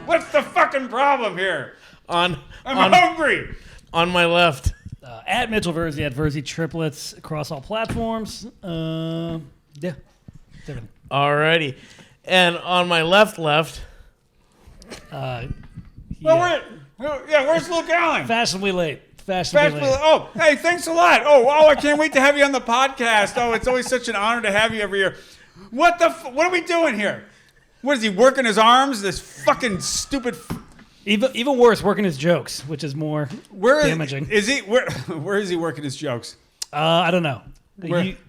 What's the fucking problem here? I'm hungry. On my left. At Mitchell Verzi, at Verzi Triplets across all platforms. Yeah. Everything. Alrighty. And on my left. Yeah. Where's Luke Allen? Fashionably late. Oh, hey, thanks a lot. Oh, I can't wait to have you on the podcast. Oh, it's always such an honor to have you every year. What are we doing here? What is he working his arms? This fucking stupid. Even worse, working his jokes, which is more damaging. Is he? Where is he working his jokes? I don't know.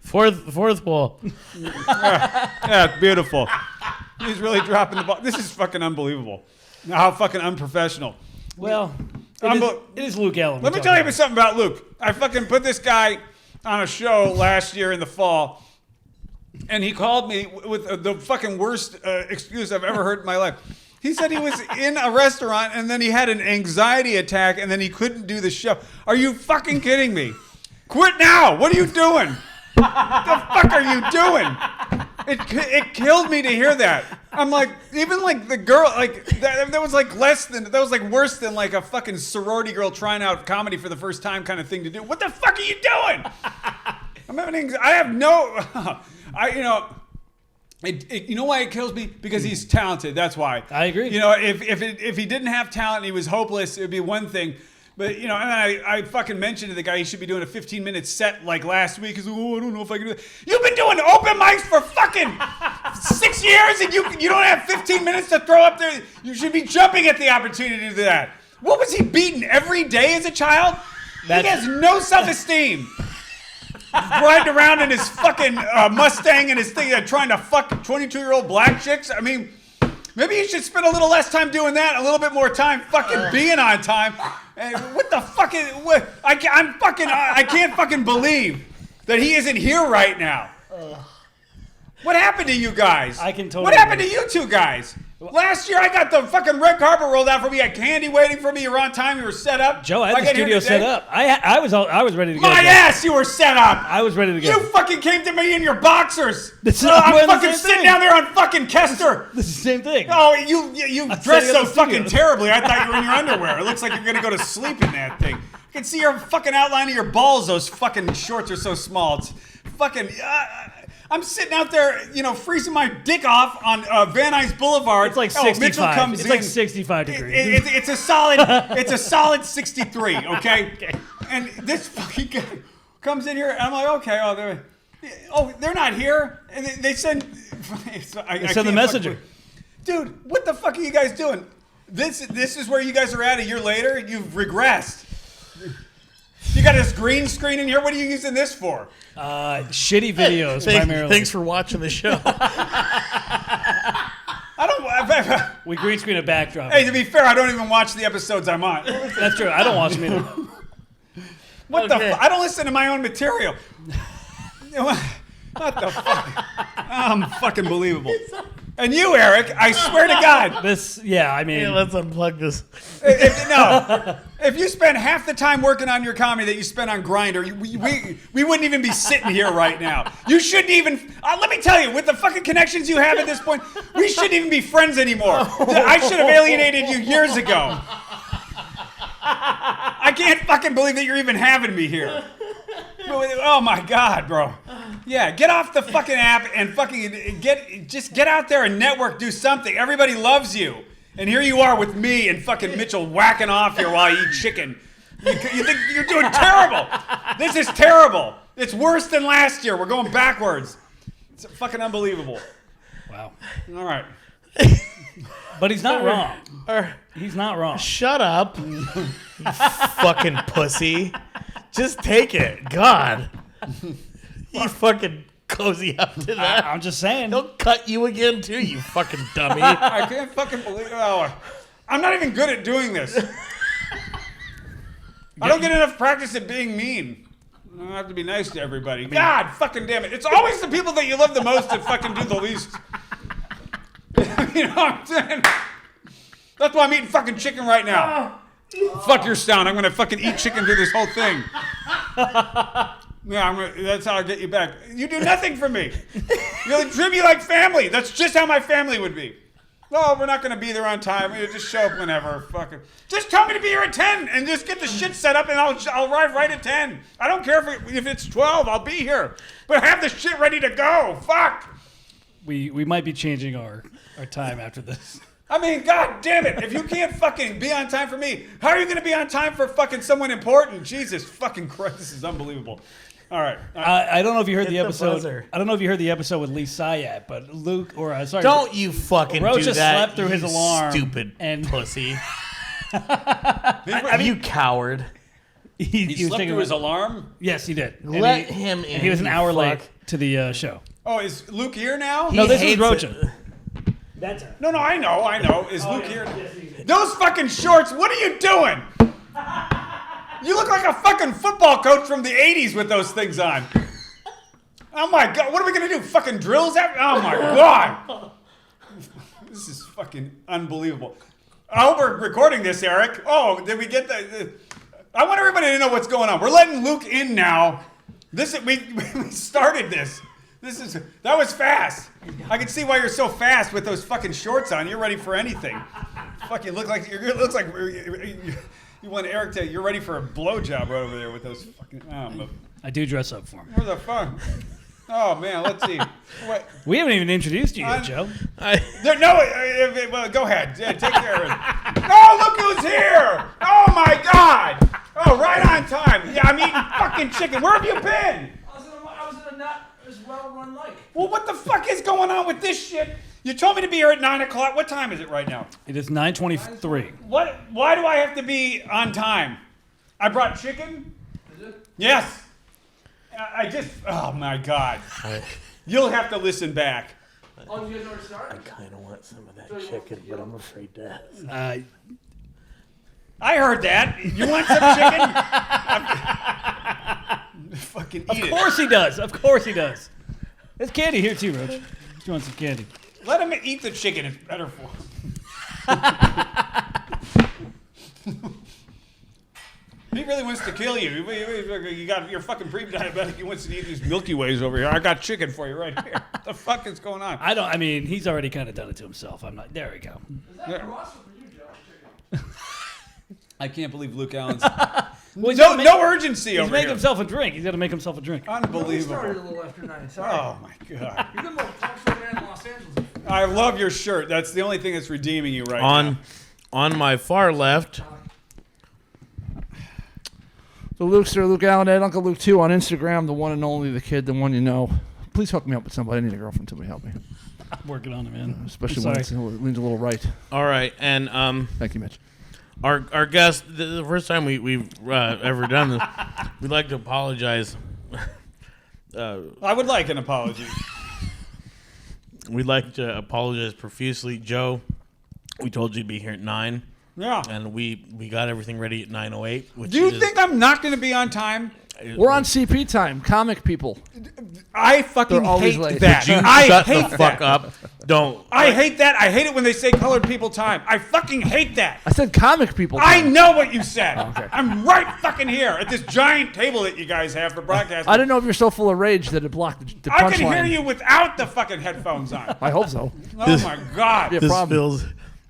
Fourth wall. Yeah, beautiful. He's really dropping the ball. This is fucking unbelievable. How fucking unprofessional. Well, it is Luke Allen. Let me tell you something about Luke. I fucking put this guy on a show last year in the fall, and he called me with the fucking worst excuse I've ever heard in my life. He said he was in a restaurant, and then he had an anxiety attack, and then he couldn't do the show. Are you fucking kidding me? Quit now! What are you doing? What the fuck are you doing? It killed me to hear that. I'm like, even like the girl, like that was like worse than like a fucking sorority girl trying out comedy for the first time kind of thing to do. What the fuck are you doing? I'm having you know why it kills me? Because he's talented. That's why. I agree. You know, if he didn't have talent and he was hopeless, it would be one thing. But, you know, and I fucking mentioned to the guy he should be doing a 15-minute set like last week. He's like, I don't know if I can do it. You've been doing open mics for fucking 6 years and you don't have 15 minutes to throw up there. You should be jumping at the opportunity to do that. What was he beaten every day as a child? He has no self-esteem. Riding around in his fucking Mustang and his thing trying to fuck 22-year-old black chicks. I mean, maybe you should spend a little less time doing that, a little bit more time fucking being on time. What the fuck is? I can't fucking believe that he isn't here right now. What happened to you guys? What happened to you two guys? Last year I got the fucking red carpet rolled out for me. I had candy waiting for me. You were on time. You were set up. Joe, I had the studio set up. I was ready to go. My ass, you were set up. I was ready to go. You fucking came to me in your boxers. I'm fucking sitting down there on fucking Kester. This is the same thing. Oh, you dressed so fucking terribly. I thought you were in your underwear. It looks like you're gonna go to sleep in that thing. I can see your fucking outline of your balls. Those fucking shorts are so small. It's fucking. I'm sitting out there, you know, freezing my dick off on Van Nuys Boulevard. It's like 65. Mitchell comes it's in. Like 65 degrees. It's a solid 63. Okay. And this fucking guy comes in here, and I'm like, okay, they're not here, and they send. They send the messenger. Dude, what the fuck are you guys doing? This is where you guys are at a year later. You've regressed. You got this green screen in here. What are you using this for? Shitty videos primarily. Thanks for watching the show. We green screen a backdrop. Hey, to be fair, I don't even watch the episodes I'm on. That's true. I don't watch them either. What the fuck? I don't listen to my own material. What the fuck? Fucking believable. And you, Eric, I swear to God. Let's unplug this. If you spend half the time working on your comedy that you spend on Grindr, we wouldn't even be sitting here right now. You shouldn't even. Let me tell you, with the fucking connections you have at this point, we shouldn't even be friends anymore. I should have alienated you years ago. I can't fucking believe that you're even having me here. Oh my God, bro. Yeah, get off the fucking app and fucking get out there and network, do something. Everybody loves you. And here you are with me and fucking Mitchell whacking off here while I eat chicken. You think you're doing terrible. This is terrible. It's worse than last year. We're going backwards. It's fucking unbelievable. Wow. All right. But he's not wrong. He's not wrong. Shut up, you fucking pussy. Just take it. God. You fucking cozy up to that. I'm just saying. They'll cut you again, too, you fucking dummy. I can't fucking believe it. I'm not even good at doing this. I don't get enough practice at being mean. I don't have to be nice to everybody. God fucking damn it. It's always the people that you love the most that fucking do the least. You know what I'm saying? That's why I'm eating fucking chicken right now. Fuck your sound. I'm going to fucking eat chicken through this whole thing. Yeah, that's how I get you back. You do nothing for me. You treat me like family. That's just how my family would be. Oh, we're not going to be there on time. You just show up whenever. Fucking. Just tell me to be here at 10 and just get the shit set up and I'll arrive right at 10. I don't care if it's 12. I'll be here. But have the shit ready to go. Fuck. We might be changing our time after this. I mean, god damn it. If you can't fucking be on time for me, how are you going to be on time for fucking someone important? Jesus fucking Christ. This is unbelievable. All right. I don't know if you heard the episode. buzzer. I don't know if you heard the episode with Lee Sayat, but Luke, sorry, Don't you fucking Rocha do that, slept through his you alarm stupid and- pussy. You coward. He was slept thinking through his about- alarm? Yes, he did. And Let him in. He was an hour fuck. late to the show. Oh, is Luke here now? No, this was hates Rocha. it. That's her. No, I know. Is Luke here? Those fucking shorts, what are you doing? You look like a fucking football coach from the 80s with those things on. Oh my god, what are we gonna do? Fucking drills after? Oh my god. This is fucking unbelievable. I hope we're recording this, Eric. Oh, did we get the I want everybody to know what's going on. We're letting Luke in now. We started this. That was fast. I can see why you're so fast with those fucking shorts on. You're ready for anything. Fucking looks like you want Eric to. You're ready for a blowjob right over there with those fucking. I do dress up for him. Where the fuck? Oh man, let's see. What? We haven't even introduced you yet, Joe. Well, go ahead. Yeah, take care of it. Oh, look who's here! Oh my god! Oh, right on time. Yeah, I'm eating fucking chicken. Where have you been? I was in a not as well-run lake. Well, what the fuck is going on with this shit? You told me to be here at 9 o'clock. What time is it right now? It is 9:23. What? Why do I have to be on time? I brought chicken? Is it? Yes. Oh my god. You'll have to listen back. Oh, you guys already started? I kind of want some of that chicken, but I'm afraid to. I heard that. You want some chicken? Fucking eat it. Of course he does. Of course he does. There's candy here too, Roach. You want some candy? Let him eat the chicken. It's better for him. He really wants to kill you. You're fucking pre-diabetic. He wants to eat these Milky Ways over here. I got chicken for you right here. What the fuck is going on? I mean, he's already kind of done it to himself. I'm not. There we go. Is that for us or for you, Joe? Chicken. I can't believe Luke Allen's. Well, no urgency He's over making here. himself a drink. He's got to make himself a drink. We started a Unbelievable. little after 9. Sorry. Oh my god. You're the most talk man in Los Angeles. I love your shirt. That's the only thing that's redeeming you right now. On my far left, So Luke Allen, Ed Uncle Luke 2 on Instagram, the one and only, the kid, the one you know. Please hook me up with somebody. I need a girlfriend. Somebody help me. I'm working on it, man. Especially when it leans a little right. all right, and Thank you, Mitch. our guest, the first time we've ever done this, we'd like to apologize. I would like an apology. We'd like to apologize profusely, Joe. We told you to be here at 9. Yeah. And we got everything ready at 9:08. Do you think I'm not going to be on time? We're on CP time. Comic people. I fucking They're always hate late. that. You I shut hate the fuck that. up. Don't. I hate that. I hate it when they say colored people time. I fucking hate that. I said comic people. I time. know what you said. okay. I'm right fucking here at this giant table that you guys have for broadcasting. I didn't know if you're so full of rage that it blocked the I punchline. can hear you without the fucking headphones on. I hope so. Oh my god. Yeah. This problem.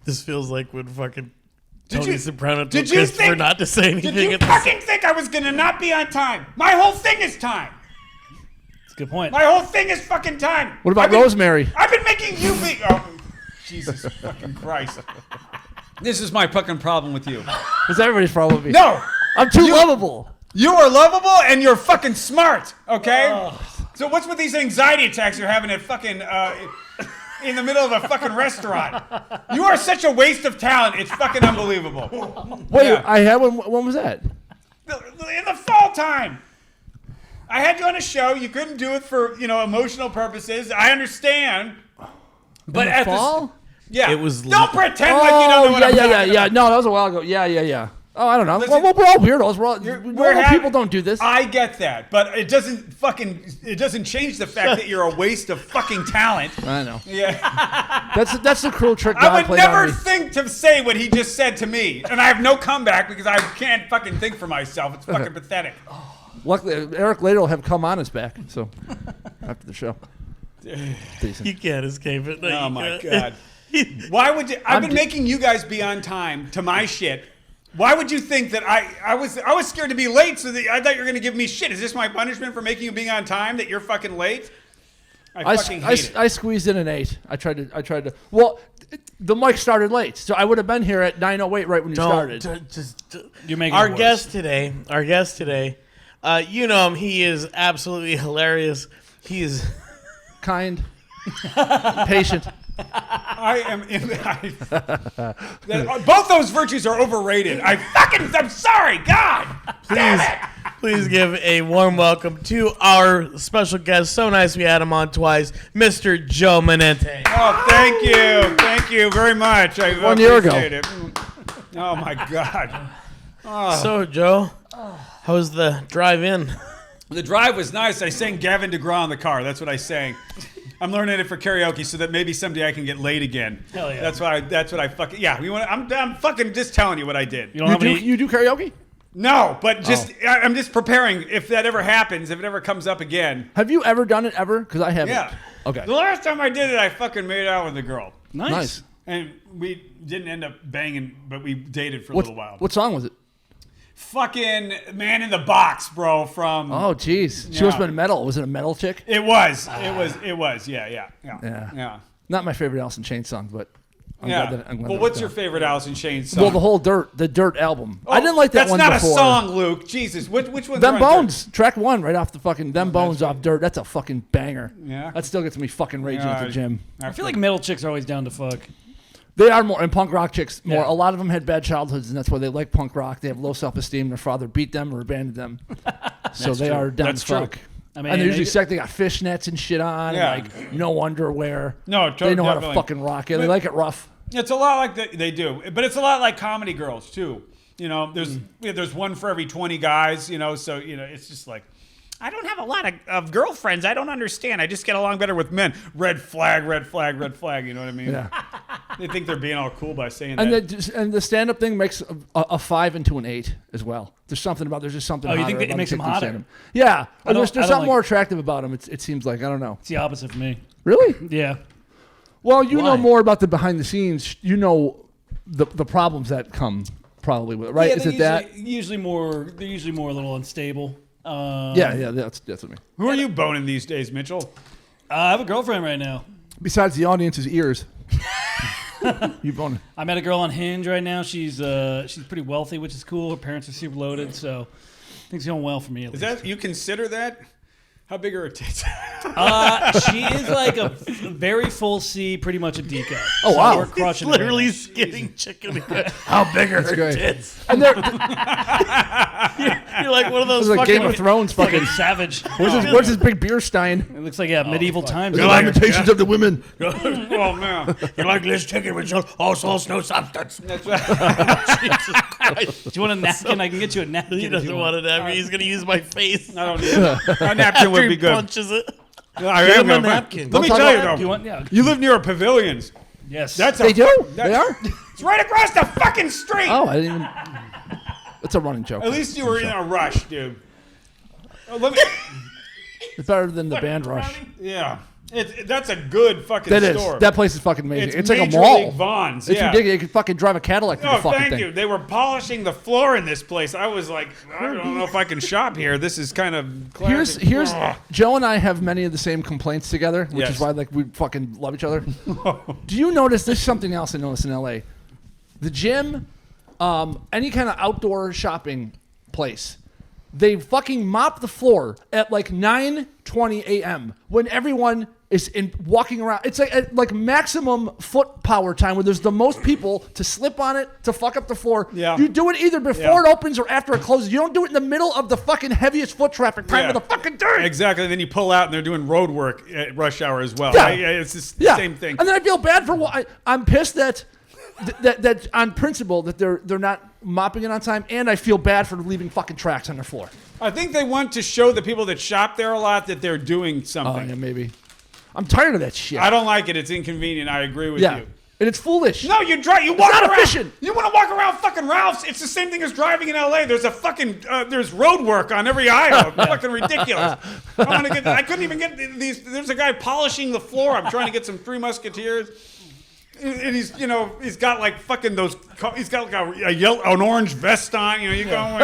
feels like when fucking Did Tony you- Soprano told did you Christopher think- not to say anything. Did you at the fucking think I was gonna not be on time? My whole thing is time. That's a good point. My whole thing is fucking time. What about I've been- Rosemary? I've been making you be. Oh, Jesus fucking Christ. This is my fucking problem with you. It's everybody's problem. With me. No, I'm too lovable. you are lovable and you're fucking smart. Okay. So what's with these anxiety attacks you're having at fucking in the middle of a fucking restaurant? You are such a waste of talent. It's fucking unbelievable. Wait, Yeah. I had one. When was that? In the fall time. I had you on a show. You couldn't do it for, emotional purposes. I understand. But In the at fall? yeah. It was Don't pretend like you don't know what I'm talking about. No, that was a while ago. Yeah. Oh, I don't know. Listen, Well, we're all weirdos. we're Normal having- people don't do this. I get that, but it doesn't change the fact that you're a waste of fucking talent. I know. Yeah. That's the cruel trick I God would played on never me. think to say what he just said to me, and I have no comeback because I can't fucking think for myself. It's fucking pathetic. Luckily, Eric later will have Come On his back. So after the show. Decent. You can't escape it. No, Oh you my can't. God. Why would you? I've been making you guys be on time to my shit. Why would you think that I was scared to be late? So that I thought you were going to give me shit. Is this my punishment for making you being on time? That you're fucking late? I fucking hate it. I squeezed in an 8. I tried to. Well, the mic started late, so I would have been here at 9:08 right when you started. You're making Our it worse. guest today, you know him. He is absolutely hilarious. He is Kind, patient. I am in. Both those virtues are overrated. I'm sorry, God. Damn it. Please give a warm welcome to our special guest. So nice we had him on twice, Mr. Joe Manente. Oh, thank you very much. I 1 year ago. appreciate it. Oh my God. So, Joe, how was the drive in? The drive was nice. I sang Gavin DeGraw in the car. That's what I sang. I'm learning it for karaoke so that maybe someday I can get laid again. Hell yeah. That's what I fucking I'm fucking just telling you what I did. You don't have any. You do karaoke? No, but just I'm just preparing if that ever happens, if it ever comes up again. Have you ever done it ever? Because I haven't. Yeah. Okay. The last time I did it, I fucking made out with a girl. Nice. And we didn't end up banging, but we dated for a little while. What song was it? Fucking Man in the Box, bro, from... Oh, jeez. She must have been metal. Was it a metal chick? It was. Yeah. Not my favorite Alice in Chains song, but I'm glad that I'm glad Well, that what's I your done. favorite Alice in Chains song? Well, the whole the Dirt album. I didn't like that That's one not before. a song, Luke. Jesus. Which one's Them on Bones, track 1, right off the fucking Them Bones off Dirt. That's a fucking banger. Yeah? That still gets me fucking raging at the gym. I feel like metal chicks are always down to fuck. They are more, and punk rock chicks more. Yeah. A lot of them had bad childhoods, and that's why they like punk rock. They have low self-esteem. Their father beat them or abandoned them. So they are down That's to true. fuck. I mean, And they're usually they- sick. They got fishnets and shit on, Yeah. and like no underwear. No, They know how to definitely. fucking rock it. They But- like it rough. It's a lot like they do, but it's a lot like comedy girls too. You know, there's one for every 20 guys. You know, so you know it's just like I don't have a lot of girlfriends. I don't understand. I just get along better with men. Red flag, red flag, red flag. You know what I mean? Yeah. They think they're being all cool by saying And that. and the stand-up thing makes a 5 into an 8 as well. There's something about there's just something. Oh, you hotter think that it about makes them chicks in hotter? stand-up. Yeah, and there's I don't something like- more attractive about them. It seems like I don't know. It's the opposite for me. Really? Yeah. Well, you know Why? more about the behind the scenes. You know the problems that come probably with it, right? Yeah, Is it that? they're usually more a little unstable. Yeah, that's what I mean. Who are you boning these days, Mitchell? I have a girlfriend right now. Besides the audience's ears, you boning. I met a girl on Hinge right now. She's pretty wealthy, which is cool. Her parents are super loaded, so things going well for me. At Is least. that you consider that? How big are her tits? She is like a very full C, pretty much a D cup. Oh, So wow. we're crushing it. Literally skinning chicken. How big are her great. tits? And they're You're like one of those this is like fucking. Game of Thrones fucking. Fucking savage. Where's his big beer stein? It looks like medieval times. You like Lamentations of the women. Oh man, You like this chicken with all sauce, no substance. that's right. Jesus Christ. Do you want a napkin? I can get you a napkin. He if doesn't you want it ever. He's gonna use my face. I don't need it. A napkin would After be he good. punches it. I Give am him a gonna- napkin. Let me Don't tell you talk Do you though. want? Yeah. You live near a Pavilions. Yes. That's They a do. fuck- that- They are. It's right across the fucking street. Oh, I didn't even. It's a running joke. At least you were in a rush, dude. Oh, let me. It's better than the band Rush. Yeah, that's a good fucking That is. store. That place is fucking amazing. It's like a Major mall. League Vaughn's. It's yeah. ridiculous. You could fucking drive a Cadillac through Oh, the fucking thank thing. you. They were polishing the floor in this place. I was like, I don't know if I can shop here. This is kind of classic. Here's Ugh. Joe and I have many of the same complaints together, which Yes. is why like we fucking love each other. Do you notice there's something else I noticed in LA? The gym, any kind of outdoor shopping place, they fucking mop the floor at like 9:20 a.m. when everyone is walking around. It's like maximum foot power time where there's the most people to slip on it, to fuck up the floor. Yeah. You do it either before Yeah. it opens or after it closes. You don't do it in the middle of the fucking heaviest foot traffic time Yeah. of the fucking day. Exactly. Then you pull out and they're doing road work at rush hour as well. Yeah. It's the Yeah. same thing. And then I feel bad for what I'm pissed that on principle that they're not mopping it on time, and I feel bad for leaving fucking tracks on their floor. I think they want to show the people that shop there a lot that they're doing Oh something. yeah, maybe. I'm tired of that shit. I don't like it. It's inconvenient. I agree with Yeah. you. And it's foolish. No, you drive. You walk not around. efficient. You want to walk around fucking Ralph's? It's the same thing as driving in LA. There's a fucking there's road work on every aisle. It's fucking ridiculous. I couldn't even get these. There's a guy polishing the floor. I'm trying to get some Three Musketeers. And he's got like fucking those. He's got like an orange vest on. You go.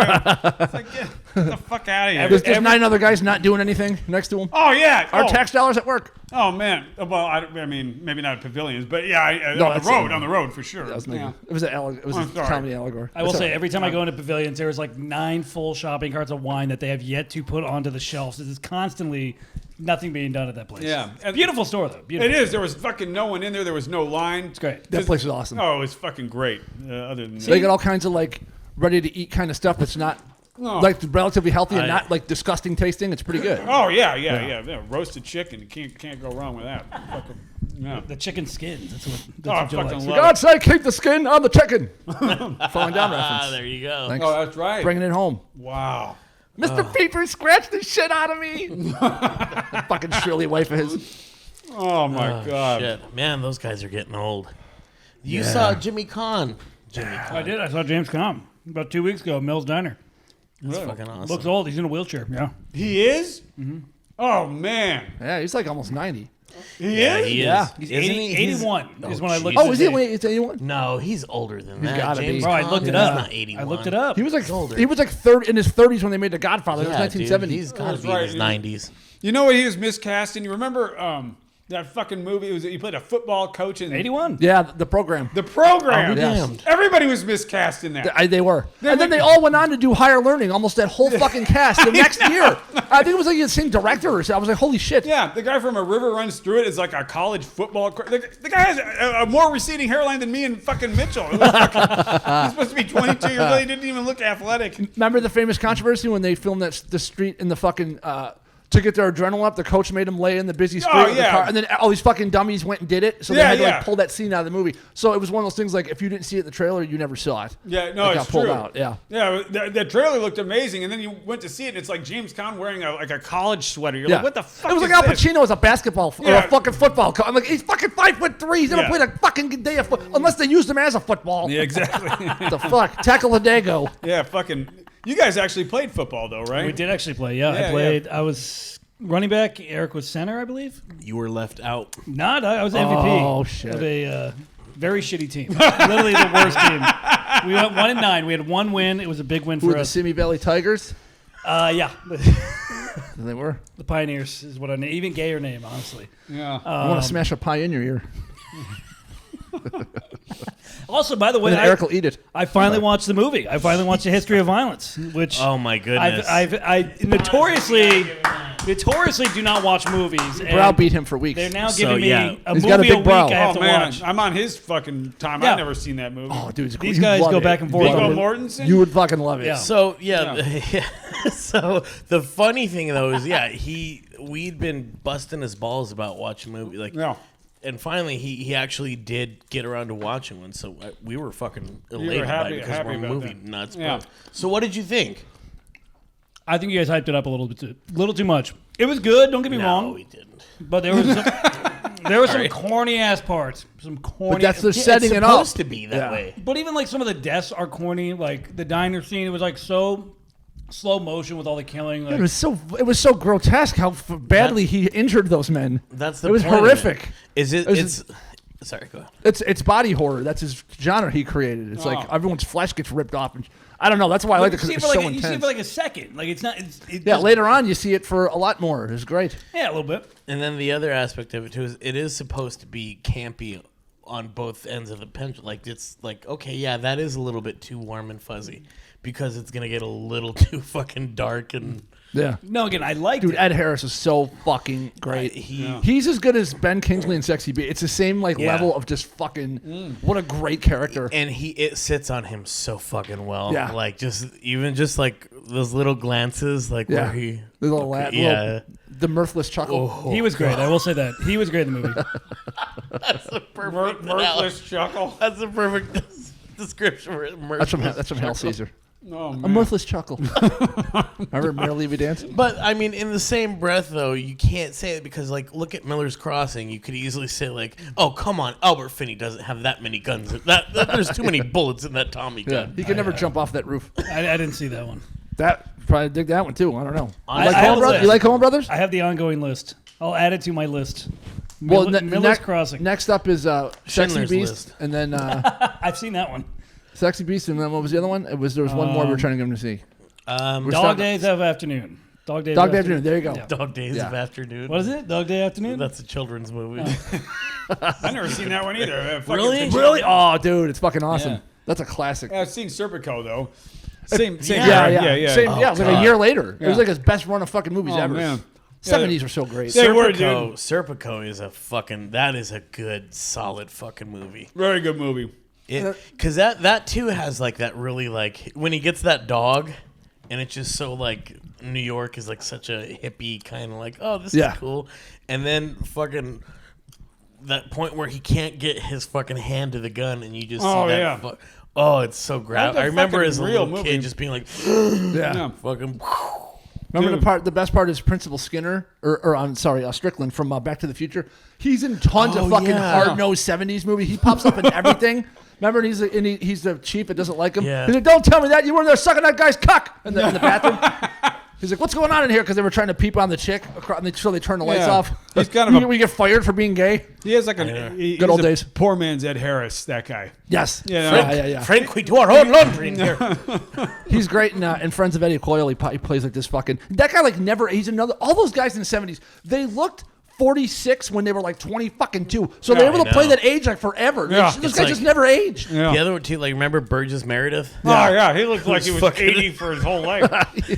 It's like get the fuck out of here. There's 9 other guys not doing anything next to him. Oh yeah, Our tax dollars at work. Oh man. Well, I mean, maybe not at pavilions, but yeah, No, on the road for sure. It was Yeah. a comedy allegory. I will say, every time I go into pavilions, there is like 9 full shopping carts of wine that they have yet to put onto the shelves. It is constantly nothing being done at that place. Yeah. Beautiful store, though. Beautiful. It is. There was fucking no one in there. There was no line. It's great. That place is awesome. Oh, it was fucking great. Other than They got all kinds of like ready to eat kind of stuff that's not like relatively healthy and not like disgusting tasting. It's pretty good. Oh yeah. Roasted chicken. You can't go wrong with that. Fucking, yeah. The chicken skins. That's what I Joe fucking likes. For love God's sake, keep the skin on the chicken. Falling down reference. There you go. Thanks. Oh, that's right. Bringing it home. Wow. Mr. Peeper scratched the shit out of me. Fucking shrilly wife of his. Oh my god. Shit. Man, those guys are getting old. You saw Jimmy Kahn. I did. I saw James Caan about 2 weeks ago at Mills Diner. That's fucking awesome. Looks old. He's in a wheelchair. Yeah. He is? Mm-hmm. Oh man. Yeah, he's like almost 90. He is? He is. Yeah. He's Isn't 80, he? 81 is when I looked Oh, at is his he? age. Wait, it's 81? No, he's older than that. gotta be. James Bro, I Caan looked it is up. not 81. I looked it up. He was like older. he was like in his 30s when they made The Godfather. It was Yeah, 1970. dude, he's got to That's be in right, his dude. 90s. You know what he was miscast in? You remember that fucking movie? He played a football coach in 81. Yeah, the program. The Program. I'll be Yes. damned. Everybody was miscast in that. They were. And then they- they all went on to do Higher Learning, almost that whole fucking cast the next year. I think it was like the same director or something. I was like, holy shit. Yeah, the guy from A River Runs Through It is like a college football. The guy has a more receding hairline than me and fucking Mitchell. It was he's supposed to be 22 years old. He didn't even look athletic. Remember the famous controversy when they filmed the street in the fucking to get their adrenaline up? The coach made them lay in the busy street with the yeah. car, and then all these fucking dummies went and did it. So they Yeah, had to yeah. like pull that scene out of the movie. So it was one of those things like if you didn't see it in the trailer, you never saw it. Yeah, no, It it's got pulled true. out. Yeah. Yeah, the trailer looked amazing, and then you went to see it, and it's like James Caan wearing a college sweater. You're like, what the fuck? It was is like Al this? Pacino as a basketball or Yeah. a fucking football coach. I'm like, he's fucking 5'3". He's never Yeah. played a fucking day of football unless they used him as a football. Yeah, exactly. The fuck, tackle a dago. Yeah, fucking. You guys actually played football though, right? We did actually play. Yeah, Yeah, I played. I was running back. Eric was center, I believe. You were left out. Not. I was MVP. Oh, shit. Of a very shitty team. Literally the worst team. We went 1-9. We had one win. It was a big win Who for were the us. Simi Valley Tigers? Yeah. They were. The Pioneers is what I name. Even gayer name, honestly. Yeah. I want to smash a pie in your ear. Also, by the way, And then Eric will eat it. I finally watched the movie. I finally watched The History of Violence, which Oh my goodness. I notoriously do not watch movies. and Browbeat him for weeks. They're now So, giving yeah. me a He's movie got a big a week brow. I have Oh to man, watch. I'm on his fucking time. Yeah. I've never seen that movie. Oh, dude, These you'd guys love go it. back and forth. Viggo on it. Mortensen. You would fucking love it. Yeah. So so the funny thing though is we'd been busting his balls about watching movie Yeah. and finally he actually did get around to watching one, so we were fucking elated by happy- it because happy we're about movie that. nuts. Yeah. Bro. So what did you think? I think you guys hyped it up a little too much. It was good. Don't get me No, wrong, we didn't. but there was some corny ass parts. Some corny. But that's the Yeah, setting it's it up. supposed to be that Yeah. way. But even like some of the deaths are corny. Like the diner scene, it was like so slow motion with all the killing. Like, It was so grotesque how badly he injured those men. That's the It was point of horrific. Is it? It was- It's sorry. Go ahead. It's body horror. That's his genre he created. It's like Oh. everyone's flesh gets ripped off. And I don't know. That's why I like it because you it see was it for so like, you see it intense. for like a second. Like it's not. It Yeah, just- later on you see it for a lot more. It was great. Yeah, a little bit. And then the other aspect of it too is it is supposed to be campy on both ends of the pendulum. Like it's like, okay, yeah, that is a little bit too warm and fuzzy because it's gonna get a little too fucking dark and Yeah. No, again, I liked Dude, it. Ed Harris is so fucking great. He's as good as Ben Kingsley in Sexy Beast. It's the same Yeah. level of just fucking what a great character. and it sits on him so fucking well. Yeah. Like just like those little glances, like Yeah. where he The little the mirthless chuckle. He was great. I will say that he was great in the movie. That's a perfect Mirthless chuckle. That's a perfect description for it. That's from Hell Caesar. Oh, man. A mirthless chuckle. Remember Mary Levy Dance? But I mean, in the same breath, though, you can't say it because, like, look at Miller's Crossing. You could easily say, like, "Oh, come on, Albert Finney doesn't have that many guns. There's too many bullets in that Tommy Yeah, gun." he could never jump off that roof. I didn't see that one. That probably dig that one too. I don't know. I You like have Coen a Brothers? list. You like Coen Brothers? I have the ongoing list. I'll add it to my list. Well, Miller's Crossing. Next up is Sexy Schindler's Beast, List. and then I've seen that one. Sexy Beast, and then what was the other one? There was one more we were trying to get him to see. Dog starting- Days of Afternoon. Dog Days Dog of Day Afternoon. There you go. Yeah. Dog Days Yeah. of Afternoon. What is it? Dog Day Afternoon? That's a children's movie. I've never seen that one either. Fucking Really? Pacino. Really? Oh, dude, it's fucking awesome. Yeah. That's a classic. I've seen Serpico though. Same. Yeah, era. yeah. Same, Oh, yeah, it was like a God. year later. It was Yeah. like his best run of fucking movies Oh, ever. man. 70s were so great. They were, Serpico is that is a good, solid fucking movie. Very good movie. Because that too has like that really like when he gets that dog, and it's just so like New York is like such a hippie kind of like, oh, this Yeah. is cool, and then fucking that point where he can't get his fucking hand to the gun, and you just Oh, see that. yeah. Oh, it's so grab. That's a I remember fucking as a real little movie. kid just being like, Yeah. Yeah. fucking. Remember Dude. the best part is Principal Skinner, or I'm sorry, Strickland from Back to the Future. He's in tons Oh, of fucking yeah. hard-nosed 70s movies. He pops up in everything. Remember, and he's the chief that doesn't like him. Yeah. He's like, don't tell me that. You were there sucking that guy's cock in the bathroom. He's like, what's going on in here? Because they were trying to peep on the chick, so they turn the lights Yeah. off. He's kind of we get fired for being gay. He has like Yeah. Good old days. Poor man's Ed Harris. That guy. Yes. Yeah. Yeah. Frank, we do our own laundry in here. He's great in Friends of Eddie Coyle. He plays like this fucking... That guy like never... He's another... All those guys in the 70s, they looked 46 when they were like 20 fucking 2. So they're Yeah, able to I play know. that age like forever. Yeah. Those It's guys like- just never aged. Yeah. The other one too, like remember Burgess Meredith? Oh yeah, he looked like he was fucking- 80 for his whole life.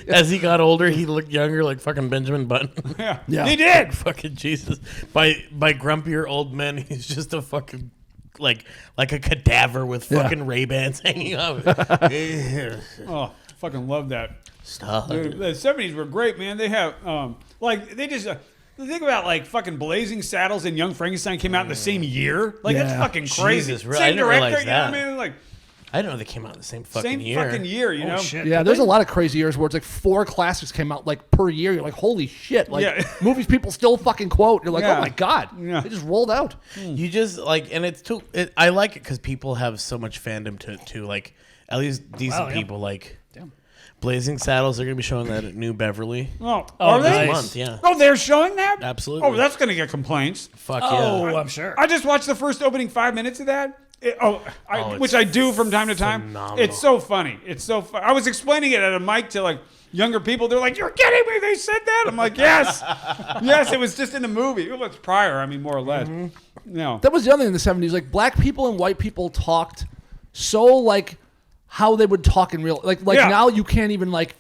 As he got older, he looked younger, like fucking Benjamin Button. Yeah. Yeah. He did. Fucking Jesus! By grumpier old men, he's just a fucking like a cadaver with Yeah. fucking Ray-Bans hanging off. Oh, fucking love that. Stop. Dude, the 70s were great, man. They have like they just think about like fucking Blazing Saddles and Young Frankenstein came out in the same year. Like Yeah. that's fucking crazy. Jesus, really? I Same didn't director, realize you know what I that. mean? Like I didn't know they came out in the same fucking same year. fucking year, you know? shit. Yeah, there's a lot of crazy years where it's like 4 classics came out like per year. You're like, holy shit. Like Yeah. movies people still fucking quote. You're like, Yeah. oh my God. Yeah. They just rolled out. You just like, and it's too. I like it because people have so much fandom to it too. Like at least decent Wow, yeah. people like. Damn. Blazing Saddles. They're gonna be showing that at New Beverly. Oh, are nice. they? This month, yeah. Oh, they're showing that? Absolutely. Oh, that's gonna get complaints. Fuck Oh, yeah. I'm sure. I just watched the first opening 5 minutes of that. it's Which I do from time to time. phenomenal. It's so funny. It's so fun. I was explaining it at a mic to like younger people. They're like, "You're kidding me? They said that?" I'm like, "Yes, yes." It was just in the movie. It was prior. I mean, more or less. No. That was the other thing in the 70s. Like black people and white people talked so like how they would talk in real like Yeah. now you can't even like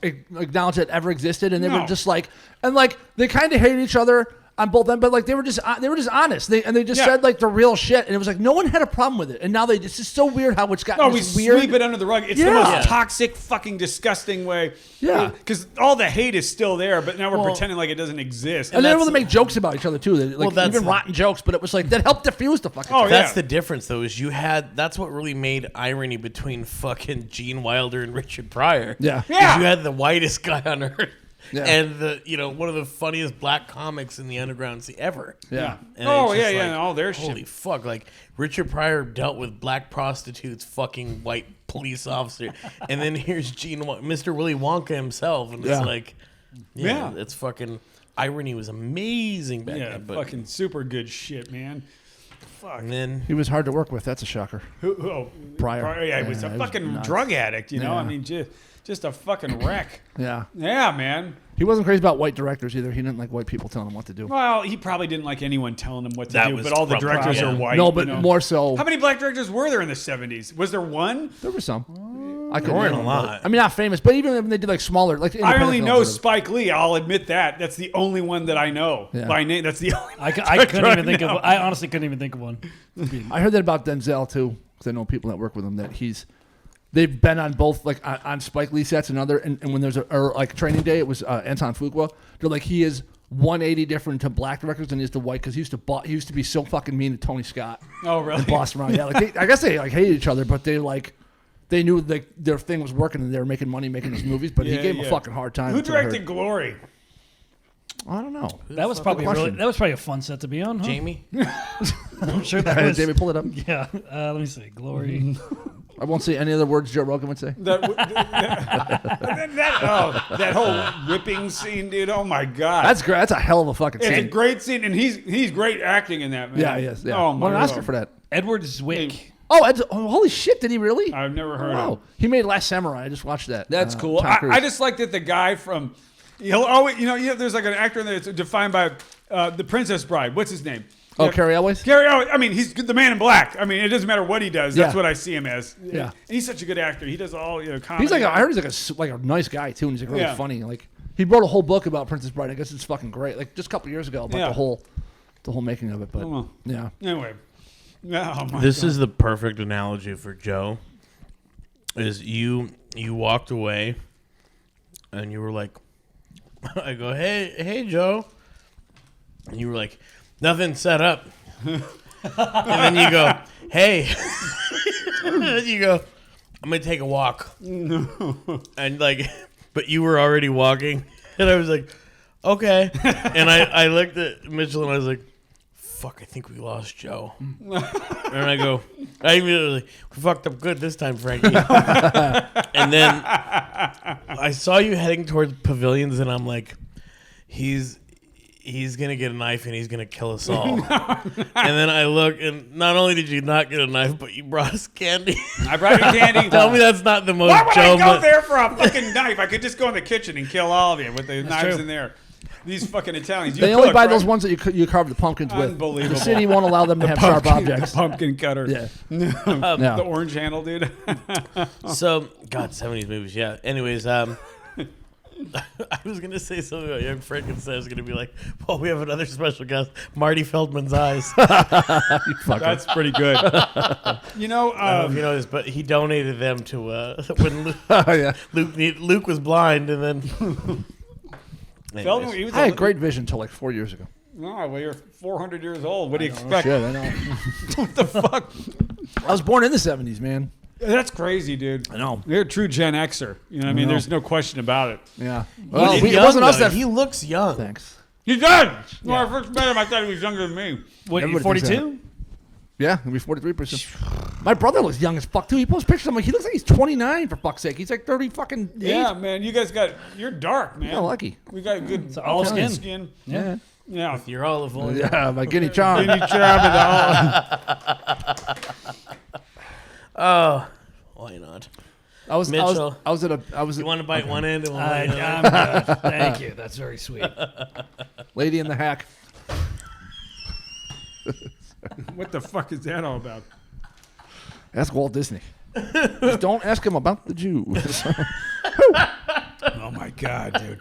acknowledge that ever existed, and they were No. just like, and like they kind of hated each other on both ends, but like they were just honest. They just Yeah. said like the real shit, and it was like no one had a problem with it. And now it's just so weird how it's gotten Oh, we this weird. sweep it under the rug. It's the Yeah. most Yeah. toxic, fucking disgusting way. Yeah. Because all the hate is still there, but now we're Well- pretending like it doesn't exist. And they're able to that's- make jokes about each other too. Like that's- even rotten jokes, but it was like that helped diffuse the fucking. Oh, thing. That's yeah. the difference, though, is that's what really made irony between fucking Gene Wilder and Richard Pryor. Yeah. Is Yeah. You had the whitest guy on earth. Yeah. And one of the funniest black comics in the underground scene ever. Yeah. And Oh, it's yeah, just yeah, like, and all their shit. holy fuck! Like Richard Pryor dealt with black prostitutes, fucking white police officer, and then here's Mr. Willy Wonka himself, and Yeah. it's like, Yeah. it's fucking irony was amazing back Yeah, then. But fucking super good shit, man. Fuck. and then He was hard to work with. That's a shocker. Oh, Pryor. Yeah, he was Yeah, a he was fucking nuts. drug addict, you know? Yeah. I mean, just a fucking wreck. Yeah. Yeah, man. He wasn't crazy about white directors either. He didn't like white people telling him what to do. Well, he probably didn't like anyone telling him what to That do, was but all the probably- directors yeah. are white. No, but you know? more so. How many black directors were there in the 70s? Was there one? There were some. I there couldn't weren't name a them, lot. but- I mean, not famous, but even when they did like smaller, like I independent only films know or whatever. Spike Lee. I'll admit that. That's the only one that I know Yeah. by name. That's the only one. I couldn't right even think now. of. I honestly couldn't even think of one. I heard that about Denzel too, because I know people that work with him that they've been on both like on Spike Lee sets and other, and when there's like training day, it was Anton Fuqua. They're like he is 180 different to black directors than he is to white because he used to be so fucking mean to Tony Scott. Oh, really? And boss around. Yeah, like I guess they like hated each other, but they like they knew their thing was working and they were making money making these movies, but he gave him a fucking hard time. Who that's what I directed heard. Glory? I don't know. That was probably question. that was probably a fun set to be on, huh? Jamie. I'm sure that was. Jamie, pull it up. Yeah. Let me see. Glory. I won't say any other words Joe Rogan would say. That whole whipping scene, dude. Oh my god, That's great. That's a hell of a fucking it's a scene. great scene, and he's great acting in that, man. Yeah, he is. Yeah. Oh my Won an god. Oscar for that. Edward Zwick. Oh, holy shit! Did he really? I've never heard Wow. of. He made Last Samurai. I just watched that. That's cool. Tom Cruise. I just like that the guy from, he'll always, there's like an actor in there that's defined by The Princess Bride. What's his name? Oh, Yeah. Carrie Elwes? Gary, I mean, he's the Man in Black. I mean, it doesn't matter what he does. That's Yeah. what I see him as. Yeah. And he's such a good actor. He does all, comedy. He's I heard he's like a nice guy too, and he's like really Yeah. funny. Like he wrote a whole book about Princess Bride. I guess it's fucking great. Like just a couple years ago about Yeah. the whole making of it. But Oh. yeah, Anyway. Oh my This God. is the perfect analogy for Joe. Is you walked away, and you were like, I go, hey Joe, and you were like, nothing set up, and then you go, hey, and then you go, I'm gonna take a walk, and like, but you were already walking, and I was like, okay, and I looked at Mitchell and I was like, fuck, I think we lost Joe. And I go, I immediately, we fucked up good this time, Frankie. And then I saw you heading towards pavilions, and I'm like, he's going to get a knife, and he's going to kill us all. And then I look, and not only did you not get a knife, but you brought us candy. I brought you candy. Tell me that's not the most Why would Joe I go mo- there for a fucking knife? I could just go in the kitchen and kill all of you with the knives true. in there. These fucking Italians. You they only cook, buy right? those ones that you carve the pumpkins with. Unbelievable. The city won't allow them to have sharp objects. The pumpkin cutter. Yeah. The orange handle, dude. So, God, 70s movies, yeah. Anyways, I was going to say something about Young Frankenstein. I was going to be like, well, we have another special guest, Marty Feldman's eyes. That's pretty good. I don't know if you know this, but he donated them to when Luke, Oh, yeah. Luke was blind, and then... Feldman, he was I had great vision until like 4 years ago. No, well, you're 400 years old. What do you expect? Shit, I know. What the fuck? I was born in the 70s, man. That's crazy, dude. I know. You're a true Gen Xer. You know what I mean? know. There's no question about it. Yeah. Well, Well, it wasn't us that. He looks young. Thanks. He does. When I first met him, I thought he was younger than me. What, you Everybody thinks 42? Yeah, he'll be 43%. My brother looks young as fuck too. He posts pictures. I'm like, he looks like he's 29 for fuck's sake. He's like 30 fucking. Yeah, man. You guys you're dark, man. Yeah, lucky. We got good It's olive tan skin. Yeah. Yeah. You're all of one. Yeah, my guinea charm. Guinea charm and all. Oh, why not? I was Mitchell. You You want to bite one end and one I'm the other? good. Thank you. That's very sweet. Lady in the Hack. What the fuck is that all about? Ask Walt Disney. Just don't ask him about the Jews. Oh my god, dude.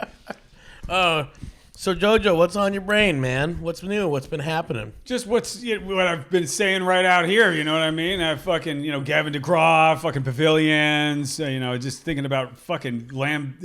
Oh, so Jojo, what's on your brain, man? What's new? What's been happening? Just what I've been saying right out here. You know what I mean? I fucking Gavin DeGraw, fucking Pavilions. Just thinking about fucking Lamb.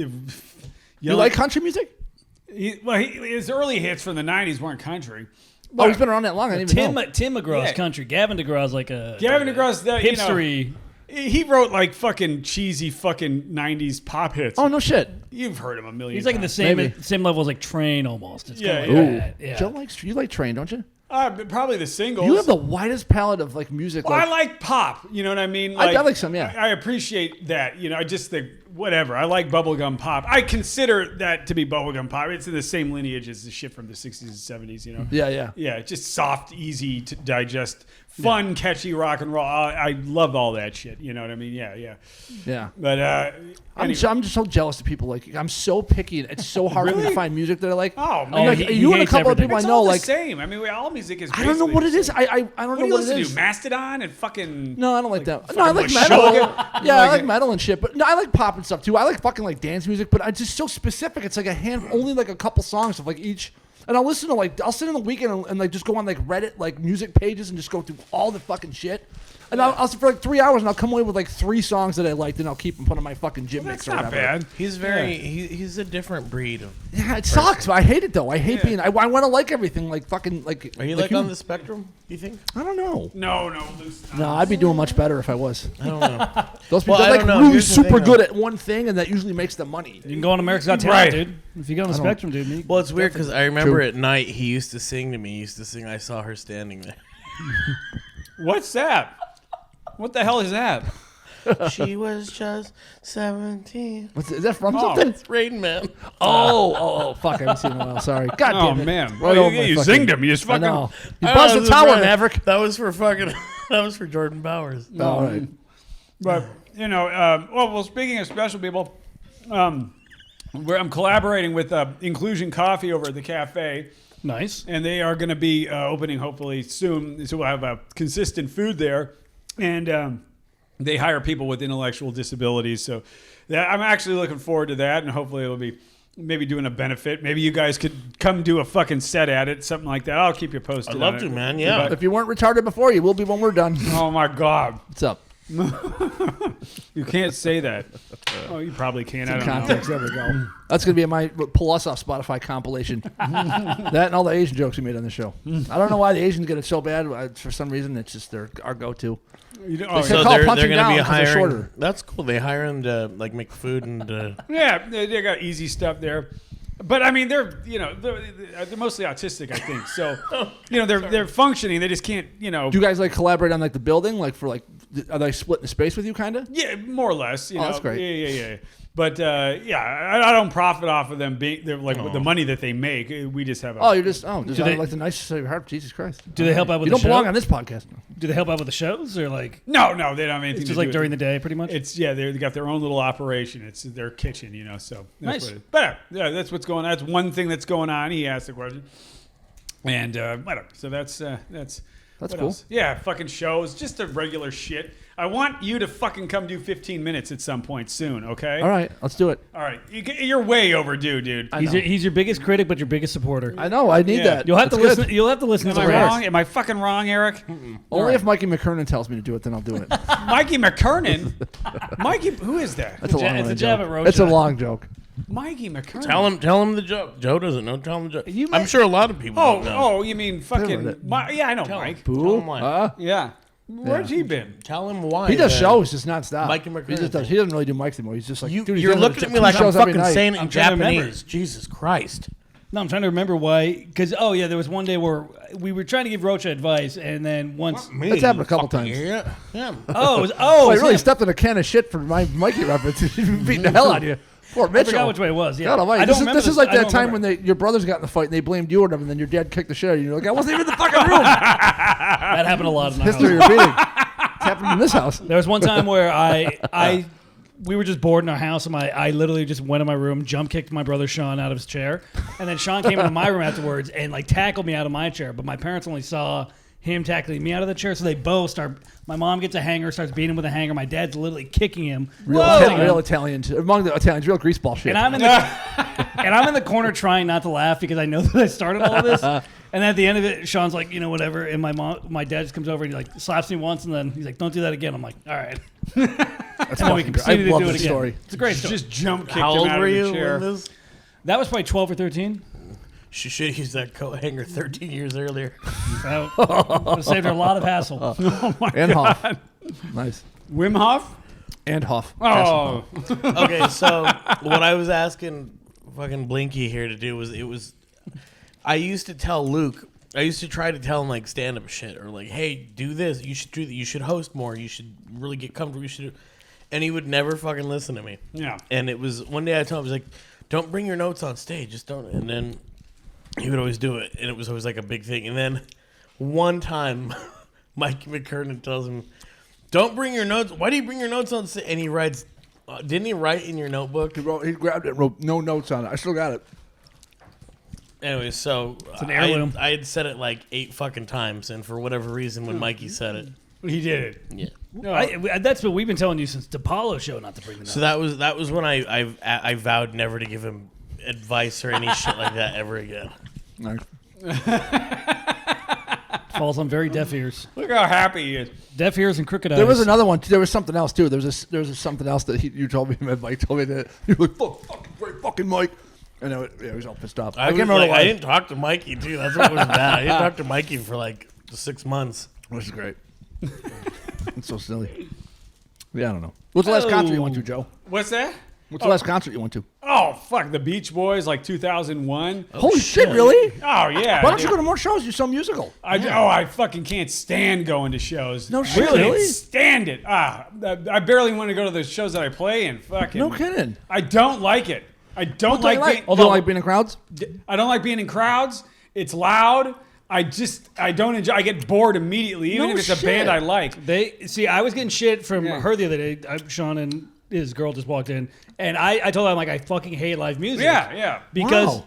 You like country music? His early hits from the '90s weren't country. Oh, he's been around that long. I didn't even know. Tim McGraw's Yeah. country. Gavin DeGraw's like a Gavin DeGraw's that hipstery. He wrote like fucking cheesy fucking '90s pop hits. Oh, no shit. You've heard him a million. He's like in the times. same level as like Train almost. It's Yeah, kinda like Ooh. that. Yeah. Joe you like Train, don't you? Probably the singles. You have the widest palette of like music. Well, Like, I like pop. You know what I mean? I like some, yeah. I appreciate that. I just think whatever. I like bubblegum pop. I consider that to be bubblegum pop. It's in the same lineage as the shit from the '60s and '70s. yeah. Yeah, just soft, easy to digest, fun, catchy rock and roll. I love all that shit. You know what I mean? Yeah. Yeah. But I'm anyway. just so jealous of people. Like, I'm so picky. It's so hard for me to Really? find music that I like. Oh, man. I mean, like, he you and a hates couple everything. of people It's I know, all the like, same. I mean, all music is. I don't know what it is. I don't What do know you what it listen is. to? Mastodon and fucking. No, I don't like that. fucking No, I like Meshuggah? metal. You Yeah, I like like it? metal and shit. But no, I like pop and stuff too. I like fucking like dance music, but it's just so specific. It's like only like a couple songs of like each and I'll listen to I'll sit in the weekend and like just go on like Reddit like music pages and just go through all the fucking shit. And I'll sit for like 3 hours and I'll come away with like 3 songs that I liked and I'll keep them put on my fucking gym mix That's or not whatever. bad. He's very he's a different breed of. Yeah, it sucks, but I hate it though. I hate being. I want to like everything, like fucking like. Are you like on the spectrum? You think? I don't know. No, Luce. No, I'd be doing much better if I was. I don't know. Those people Well, I they're don't like know. really Here's the super thing, good at one thing, and that usually makes them money. You can go on America's Got Right. Talent, dude. If you get on the spectrum, dude. Well, it's weird because I remember at night he used to sing to me. He used to sing, "I saw her standing there." What's that? What the hell is that? She was just 17. Is that from something? It's Rain Man. Oh, fuck! I haven't seen it in a while. Sorry. God Oh damn it. man! Right Well, over you my you fucking- zinged him. You just I fucking. know. You I buzzed was the tower, right. Maverick. That was for fucking. That was for Jordan Bowers. All right. But well, speaking of special people, I'm collaborating with Inclusion Coffee over at the cafe, Nice. and they are going to be opening hopefully soon. So we'll have consistent food there, and they hire people with intellectual disabilities. So I'm actually looking forward to that, and hopefully it'll be maybe doing a benefit. Maybe you guys could come do a fucking set at it, something like that. I'll keep you posted. I'd love on to, it. man. Yeah. If you weren't retarded before, you will be when we're done. Oh my God. What's up? You can't say that. Oh, you probably can. I don't know. Context. There we go. That's gonna be my pull us off Spotify compilation. That and all the Asian jokes we made on the show. I don't know why the Asians get it so bad. For some reason, it's just our go-to. You don't- They oh, said- So call they're punching going to down be 'cause they're hiring. shorter. That's cool. They hire him to like make food and. yeah, they got easy stuff there. But I mean, they're mostly autistic, I think. So they're functioning. They just can't Do you guys like collaborate on like the building? Like for like, are they splitting the space with you, kind of? yeah, more or less. You know, that's great. Yeah. But I don't profit off of them being they're like with the money that they make. We just have. You're just out Do they- of like the nicest of your heart. Jesus Christ. Do they help out with You the don't belong show? on this podcast. Do they help out with the shows or like No, they don't have anything. it's to just do like with during it. the day, pretty much? It's they got their own little operation. It's their kitchen, So that's Nice. what it is. But that's what's going on. That's one thing that's going on. He asked the question, and whatever. So that's what cool. else? Yeah, fucking shows, just the regular shit. I want you to fucking come do 15 minutes at some point soon. Okay. All right, let's do it. All right. You're way overdue, dude. I He's know. your biggest critic, but your biggest supporter. I know. I need Yeah. that. You'll have to That's listen. good. You'll have to listen Am to I the rest. wrong? Am I fucking wrong, Eric? Only if Mikey McKernan tells me to do it, then I'll do it. Mikey McKernan. Mikey, who is that? That's a long It's a joke. jab at Rocha. It's a long joke. Mikey McKernan. Tell him the joke. Joe doesn't know. Tell him the joke. You I'm might- sure a lot of people don't know. Oh, you mean Never fucking? heard it. Yeah, I know Tell him. Mike. Tell Boo. him why. Yeah. Where's he been? Tell him why. He does the- shows just nonstop. Mikey He McKernan just does. thing. He doesn't really do mics anymore. He's just like You're dude, he's looking doing at me two like I'm shows every fucking night. saying it in I'm trying to remember. Japanese. Jesus Christ. No, I'm trying to remember why. Because there was one day where we were trying to give Rocha advice, and then once. Me, That's happened a couple fucking times. idiot. Yeah. Oh, it was, Oh, I it's really him. stepped in a can of shit for my Mikey reference. He's beating the hell out of you. Poor I Mitchell. forgot which way it was. Yeah, God almighty. I don't remember This is like I that don't time remember. when your brothers got in the fight and they blamed you or whatever, and then your dad kicked the shit out of you. You're like, I wasn't even in the fucking room. That happened a lot in the History house. repeating. It's happened in this house. There was one time where we were just bored in our house, and I literally just went in my room, jump kicked my brother Sean out of his chair, and then Sean came into my room afterwards and like tackled me out of my chair. But my parents only saw him tackling me out of the chair, so they both start. My mom gets a hanger, starts beating him with a hanger. My dad's literally kicking him. Real Italians. Among the Italians, real greaseball shit. And I'm in the corner trying not to laugh because I know that I started all of this. And at the end of it, Sean's like, whatever. And my dad just comes over and he like slaps me once, and then he's like, "Don't do that again." I'm like, "All right." That's And then we fucking can great. I proceed to love do it this again. story. It's a great story. Just jump kicked How him old out were of you the chair. when this? That was probably 12 or 13. She should have used that coat hanger 13 years earlier. That would have saved her a lot of hassle. And Hoff. Nice. Wim Hof? And Hoff. Oh. Okay, so what I was asking fucking Blinky here to do was I used to tell Luke, I used to try to tell him like stand up shit or like, hey, do this, you should do that, you should host more, you should really get comfortable, you should, and he would never fucking listen to me. Yeah. And it was one day I told him, I was like, don't bring your notes on stage, just don't. And then he would always do it, and it was always like a big thing. And then one time, Mike McKernan tells him, don't bring your notes. Why do you bring your notes on stage? And he writes, didn't he write in your notebook? He grabbed it and wrote no notes on it. I still got it. Anyway, so an heirloom. I had said it like 8 fucking times, and for whatever reason, when Mikey said it, He did it. yeah. No. That's what we've been telling you since the Apollo show, not to bring it So up. that was when I vowed never to give him advice or any shit like that ever again. Nice. Falls on very deaf ears. Look how happy he is. Deaf ears and crooked eyes. There was another one. There was something else too. There was something else that you told me. Mike told me that you were like, fucking great, fucking Mike. And he was all pissed off. I can't remember why. I didn't talk to Mikey too. That's what was bad. I didn't talk to Mikey for like 6 months. Which is great. It's so silly. Yeah, I don't know. What's the last concert you went to, Joe? What's that? What's the last concert you went to? Oh, fuck. The Beach Boys, like 2001. Holy shit, really? Oh, yeah. Why don't you go to more shows? You're so musical. I fucking can't stand going to shows. No shit, I really? can't stand it. I barely want to go to the shows that I play in. Fucking. No kidding. I don't like it. I don't What do you like being. You don't like being in crowds? I don't like being in crowds. It's loud. I don't enjoy. I get bored immediately, even No if it's a shit. band I like. I was getting shit from Yeah. her the other day. Sean and his girl just walked in, and I told her, I'm like, I fucking hate live music. Yeah. Because, Wow.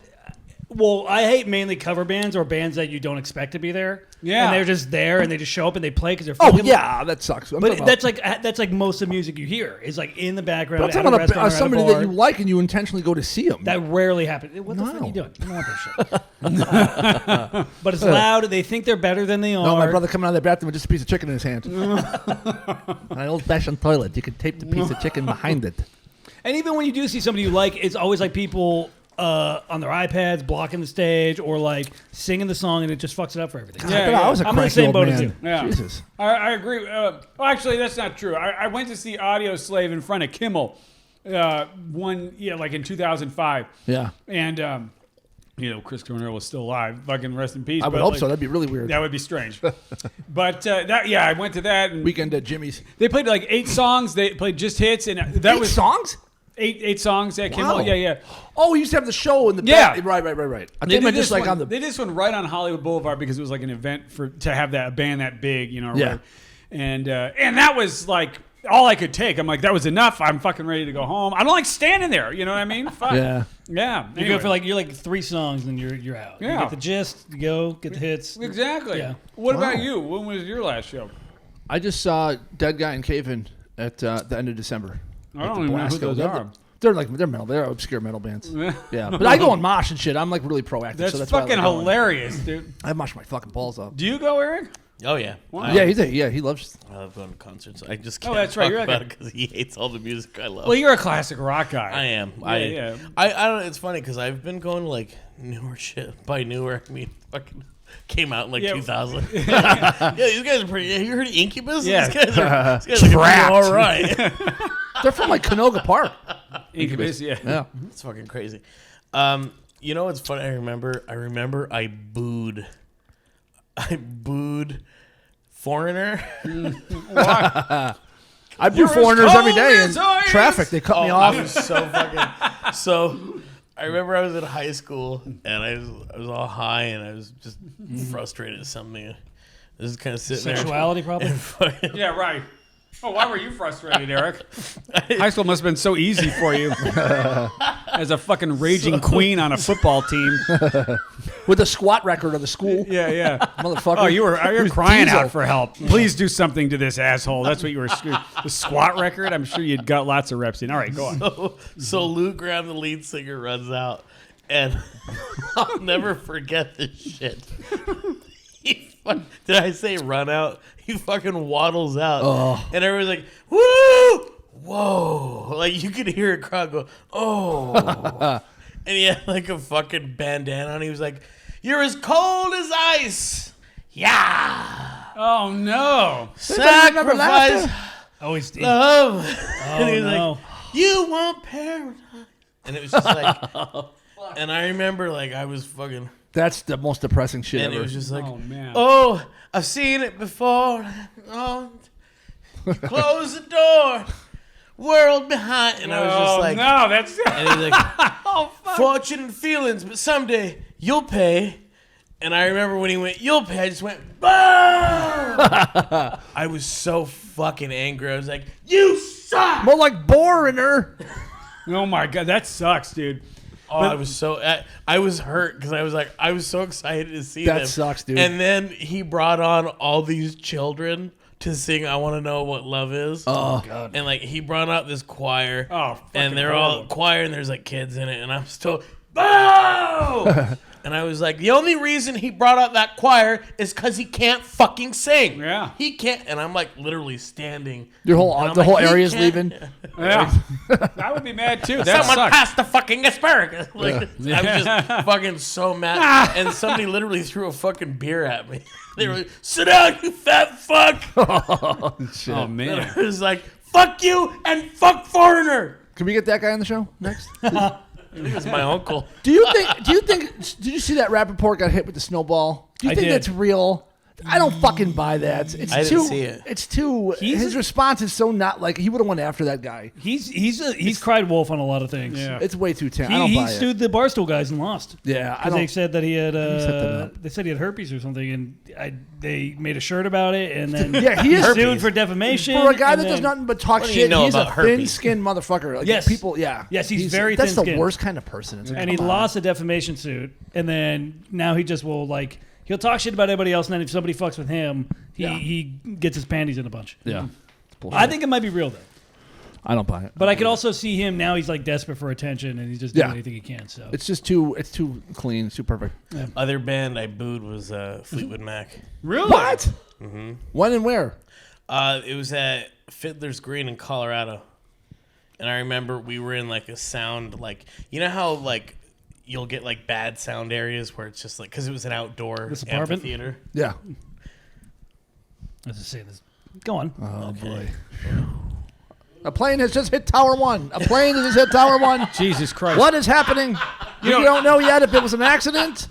well, I hate mainly cover bands or bands that you don't expect to be there. Yeah. And they're just there and they just show up and they play because they're Oh, fucking. yeah, that sucks. I'm talking But about- that's like most of the music you hear is like in the background. But I'm at talking a about restaurant or at a somebody bar. that you like and you intentionally go to see them. That rarely happens. What the fuck are No. you doing? I don't want that shit. But it's loud. They think they're better than they are. No, my brother coming out of the bathroom with just a piece of chicken in his hand. An old-fashioned toilet. You can tape the piece of chicken behind it. And even when you do see somebody you like, it's always like people on their iPads blocking the stage or like singing the song, and it just fucks it up for everything. Yeah, I was a I'm in the cranky same old boat as man. you. Yeah. Jesus. I agree. Well, actually, that's not true. I went to see Audio Slave in front of Kimmel, like in 2005. Yeah. And Chris Cornell was still alive. Fucking rest in peace. I would but, hope like, so. That'd be really weird. That would be strange. But I went to that, and Weekend at Jimmy's. they played like 8 songs. They played just hits, and that was songs? eight songs at Wow. Kimmel. Yeah. Oh, he used to have the show in the Yeah. back. Right. I They think did just this like one, on the. They did this one right on Hollywood Boulevard because it was like an event to have a band that big, or Yeah. whatever. And that was like all I could take. I'm like, that was enough. I'm fucking ready to go home. I don't like standing there. You know what I mean? Fuck. Yeah. Yeah. You go for you're like 3 songs and you're out. You Yeah. get the gist, you go, get the hits. Exactly. Yeah. What Wow. about you? When was your last show? I just saw Dead Guy and Cave-In at the end of December. I don't even know who those are. They're metal. They're obscure metal bands. Yeah, but I go and mosh and shit. I'm like really proactive. That's, so that's why I fucking like going. hilarious, dude. I mosh my fucking balls off. Do you go, Eric? Oh yeah. Wow. Yeah, he loves. I love going to concerts. I just Oh, can't that's right, talk you're like about a- it because he hates all the music I love. Well, you're a classic rock guy. I am. Yeah. I don't. It's funny because I've been going to like newer shit. By newer, I mean fucking came out in like Yeah. 2000. Yeah, these guys are pretty. Have you heard of Incubus? Yeah. These guys are pretty all right. They're from like Canoga Park. Incubus, yeah. Yeah. It's fucking crazy. You know what's funny? I remember I booed Foreigner. I do foreigners every day in cold as ice. traffic. They cut me I off. was so fucking. So I remember I was in high school and I was all high and I was just frustrated at something. I was kind of sitting Sexuality problem? there. Yeah, right. Oh, why were you frustrated, Eric? High school must have been so easy for you. As a fucking raging queen on a football team. With the squat record of the school. Yeah. Motherfucker. Oh, you're crying Diesel. out for help. Please do something to this asshole. That's what you were screwed. The squat record, I'm sure you'd got lots of reps in. All right, go on. So Lou Graham, the lead singer, runs out, and I'll never forget this shit. Did I say run out? He fucking waddles out, and everyone's like, "Woo! Whoa!" Like you could hear a crowd go, "Oh!" And he had like a fucking bandana on. He was like, "You're as cold as ice." Yeah. Oh, no. Sacrifice Always. love. Oh, And he was no. like, "You want paradise?" And it was just like, and I remember like I was fucking, That's the most depressing shit and ever. it was just like, Oh, man. "Oh, I've seen it before. Oh, close the door, world behind." And I was just like, no, that's and he was like, "Fortune and feelings, but someday you'll pay." And I remember when he went, "You'll pay," I just went, "Boom!" I was so fucking angry. I was like, "You suck!" More like Borener. Oh, my God. That sucks, dude. Oh, I was so I was hurt because I was so excited to see That them. sucks, dude. And then he brought on all these children to sing "I Want to Know What Love Is." Oh, God. And like he brought out this choir, Oh, fucking and they're all horrible. choir, and there's like kids in it, and I'm still, "Boo!" And I was like, the only reason he brought out that choir is because he can't fucking sing. Yeah. He can't. And I'm like literally standing. Your whole And I'm the like, whole "He area's can't." leaving. Yeah. I would be mad too. That Someone sucks. passed the fucking asparagus. Like, I was just fucking so mad. And somebody literally threw a fucking beer at me. They were like, sit down, you fat fuck. Oh And man. I was like, fuck you and fuck foreigner. Can we get that guy on the show next? I think it was my uncle. Do you think? Did you see that Rappaport got hit with the snowball? Do you I think did. that's real? I don't fucking buy that. It's I too. didn't see it. It's too. His response is so not like he would have went after that guy. He's cried wolf on a lot of things. Yeah. It's way too I don't He buy it. sued the Barstool guys and lost. Yeah, I Because they don't. said that he had set that up? they said he had herpes or something, and they made a shirt about it, and then Yeah, he is sued for defamation. For a guy and that does then- nothing but talk What do you shit, know he's a about herpes? thin-skinned motherfucker. Like, Yes. people. Yeah, Yes, he's very That's the thin-skinned. worst kind of person. It's like, and he come on. lost a defamation suit, and then now he just will like he'll talk shit about everybody else, and then if somebody fucks with him, he gets his panties in a bunch. Yeah, I think it might be real though, I don't buy it. but I could also see him now. He's like desperate for attention, and he's just doing anything he can. So It's just too. It's too clean. It's too perfect. Other band I booed was Fleetwood Mac. Really? What? When and where? It was at Fiddler's Green in Colorado. And I remember we were in like a sound, like, you know how like you'll get like bad sound areas where it's just like, because it was an outdoor This apartment? amphitheater. Yeah. I was just saying this. Go on. Oh boy. A plane has just hit Tower 1. A plane has just hit Tower 1. Jesus Christ. What is happening? You don't know yet if it was an accident?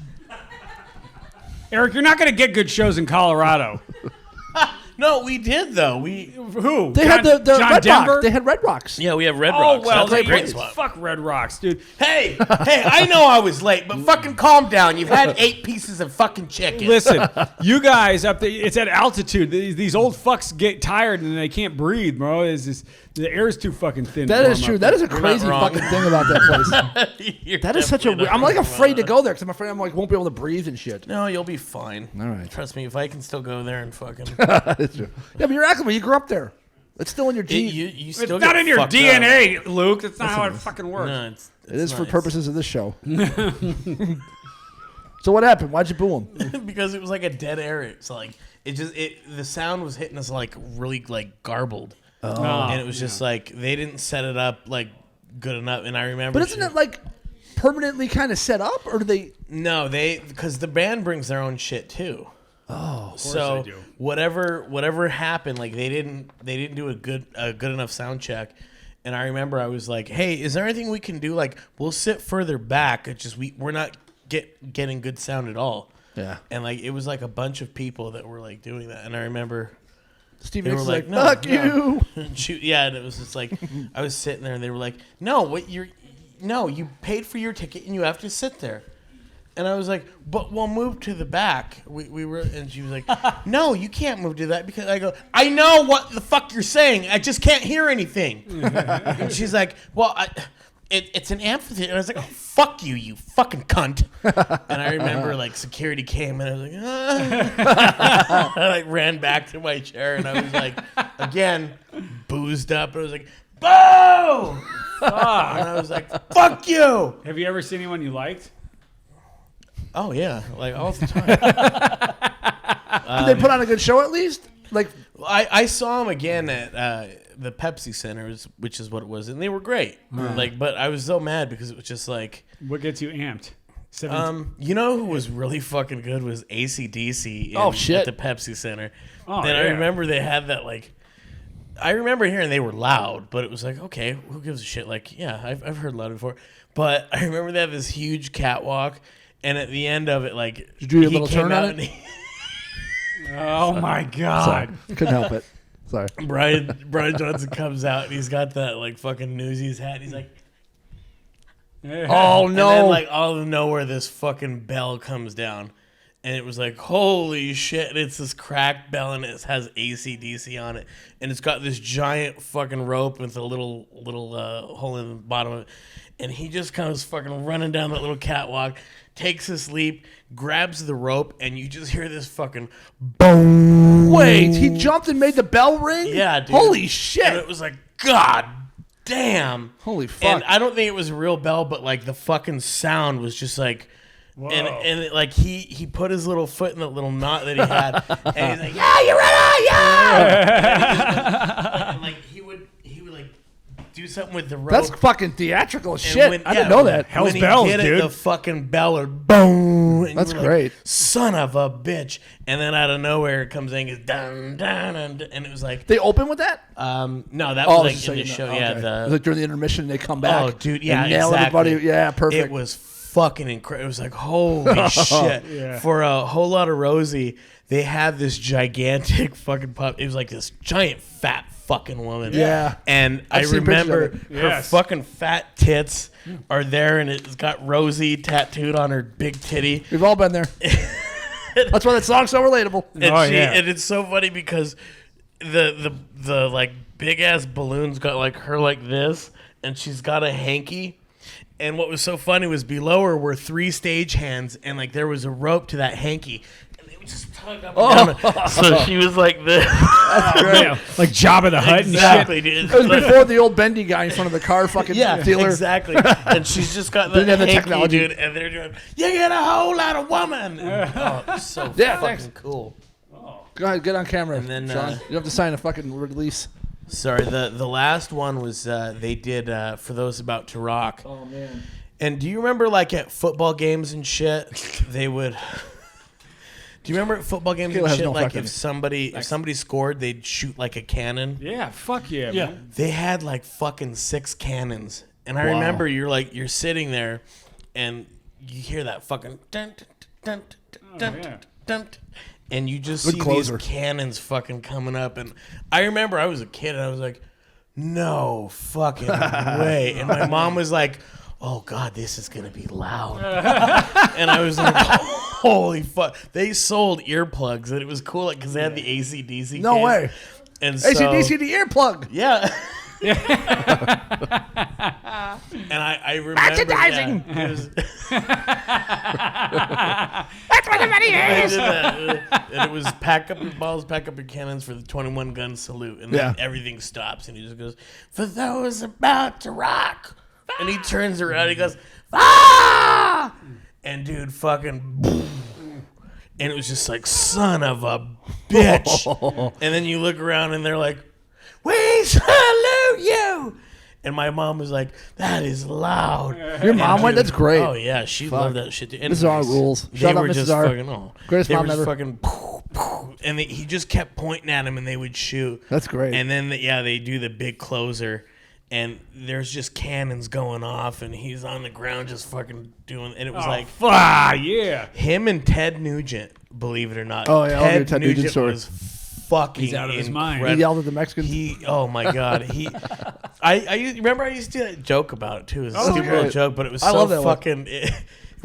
Eric, you're not going to get good shows in Colorado. No, we did though. Who? They had the John Red Denver? Rock. They had Red Rocks. Yeah, we have Red Oh, Rocks. well, That's a great they- spot. fuck Red Rocks, dude. Hey, I know I was late, but fucking calm down. You've had 8 pieces of fucking chicken. Listen, you guys up there, it's at altitude. These old fucks get tired and they can't breathe, bro. It's just, the air's too fucking thin. That for is them true. up That there. is a You're crazy not wrong. fucking thing about that place. You're That is such a. definitely I'm not like wrong afraid about to that. go there because I'm afraid I'm like won't be able to breathe and shit. No, you'll be fine. All right. Trust me, if I can still go there and fucking. That's true. Yeah, but you're acting. You grew up there. It's still in your genes. you It's still not get in your fucked DNA, Luke. That's not how it it is. fucking Up. works. No, It is for nice. purposes of this show. So what happened? Why'd you boo him? Because it was like a dead area. So like the sound was hitting us like really like garbled. And it was just like they didn't set it up like good enough. And I remember. But isn't it like permanently kind of set up, or do they? No, because the band brings their own shit too. Oh, So they do. whatever happened, like they didn't do a good enough sound check. And I remember I was like, "Hey, is there anything we can do? Like, we'll sit further back. It's just we're not getting good sound at all." yeah. And like it was like a bunch of people that were like doing that. And I remember Steve they Nicks were is like, like, "No, "Fuck you." Shoot, yeah, and it was just like I was sitting there, and they were like, "No, you paid for your ticket, and you have to sit there." And I was like, "But we'll move to the back." We were, and she was like, "No, you can't move to that because I go, I know what the fuck you're saying. I just can't hear anything." And she's like, "Well, it's an amphitheater." And I was like, "Oh, fuck you, you fucking cunt." And I remember like security came, and I was like, "Ah." I like ran back to my chair, and I was like, again, boozed up. And I was like, "Boo!" And I was like, "Fuck you!" Have you ever seen anyone you liked? Oh yeah, like all the time. Did they put on a good show at least? Like, I saw them again at the Pepsi Center, which is what it was, and they were great. Like, but I was so mad because it was just like, What gets you amped? you know who was really fucking good was ACDC. Oh, shit. At the Pepsi Center. Oh, Then I yeah. remember they had that like. I remember hearing they were loud, but it was like, okay, who gives a shit? Like, yeah, I've heard loud before, but I remember they had this huge catwalk. And at the end of it, like, Did you do your he little came turn on out it? and Oh my God. couldn't help it. Sorry. Brian Johnson comes out and he's got that like fucking Newsies hat. He's like, Oh and no! then like out of nowhere, this fucking bell comes down, and it was like, holy shit! And it's this cracked bell, and it has AC/DC on it, and it's got this giant fucking rope with a little hole in the bottom of it, and he just comes fucking running down that little catwalk, takes this leap, grabs the rope, and you just hear this fucking boom. Wait, he jumped and made the bell ring? Yeah, dude. Holy And shit! it was like, God damn. Holy fuck! And I don't think it was a real bell, but like the fucking sound was just like And like he put his little foot in the little knot that he had, and he's like, "Yeah, you're right, yeah." And like he would like do something with the rope. That's fucking theatrical and shit. I didn't know that. Hell's when bells, he did dude. it, the fucking bell would boom. And That's you were great. Like, son of a bitch. And then out of nowhere it comes in, it's dun dun, and it was like, They open with that? no, that was like just in so the you know. show. Okay. Yeah, It was like during the intermission, they come back. oh, dude, yeah, and nail exactly. everybody. Yeah, perfect. It was fucking incredible. It was like, holy shit. Yeah. For a whole lot of Rosie, they had this gigantic fucking pup. It was like this giant fat fucking woman. Yeah. And I've I seen pictures remember of her Yes. fucking fat tits are there, and it's got Rosie tattooed on her big titty. We've all been there. That's why that song's so relatable. And yeah. and it's so funny because the like big ass balloons got like her like this, and she's got a hanky. And what was so funny was below her were 3 stagehands, and like there was a rope to that hanky, and they would just tug up and down. So she was like this. Yeah, like Jabba the Hutt Exactly, and dude. It was before the old bendy guy in front of the car fucking Yeah, dealer. exactly. And she's just got the Didn't have the hanky, technology. dude, and they're doing, you get a whole lot of woman. And, oh, it's so Yeah, fucking thanks. cool. Go ahead, get on camera, And then, Sean. You have to sign a fucking release. Sorry, the last one was they did For Those About to Rock. Oh, man. And do you remember, like, at football games and shit, they would... Do you remember at football games Kayla and has shit, no like, fucking- if somebody scored, they'd shoot, like, a cannon? Yeah, fuck yeah, man. They had, like, fucking 6 cannons. And I Wow. remember you're sitting there, and you hear that fucking... Dun, dun, dun, dun, yeah. dun, and you just Good see closer. these cannons fucking coming up. And I remember I was a kid, and I was like, no fucking way. And my mom was like... oh God, this is gonna be loud. And I was like, holy fuck. They sold earplugs, and it was cool because they had the ACDC. No case. way. And so, ACDC the earplug. yeah. And I remember Merchandising. Yeah, it was, That's what the money I is. did that. And it was pack up your balls, pack up your cannons for the 21 gun salute. And then Yeah. everything stops, and he just goes, for those about to rock. And he turns around, he goes, ah! And dude, fucking, and it was just like, son of a bitch. And then you look around, and they're like, we salute you. And my mom was like, that is loud. Your mom went? That's great. Oh yeah, she loved that shit too. And This is our rules. they Shut up, were Mrs. just R. fucking, oh, Greatest they mom were just ever. fucking, and he just kept pointing at him, and they would shoot. That's great. And then they do the big closer, and there's just cannons going off, and he's on the ground just fucking doing. And it was like Fuck yeah. him and Ted Nugent, believe it or not. Oh, yeah, I'll hear Ted Nugent story. was fucking. He's out of his mind. He yelled at the Mexicans. Oh my god, remember I used to do that joke about it too. It was a stupid great. little joke, but it was I so love that one. fucking.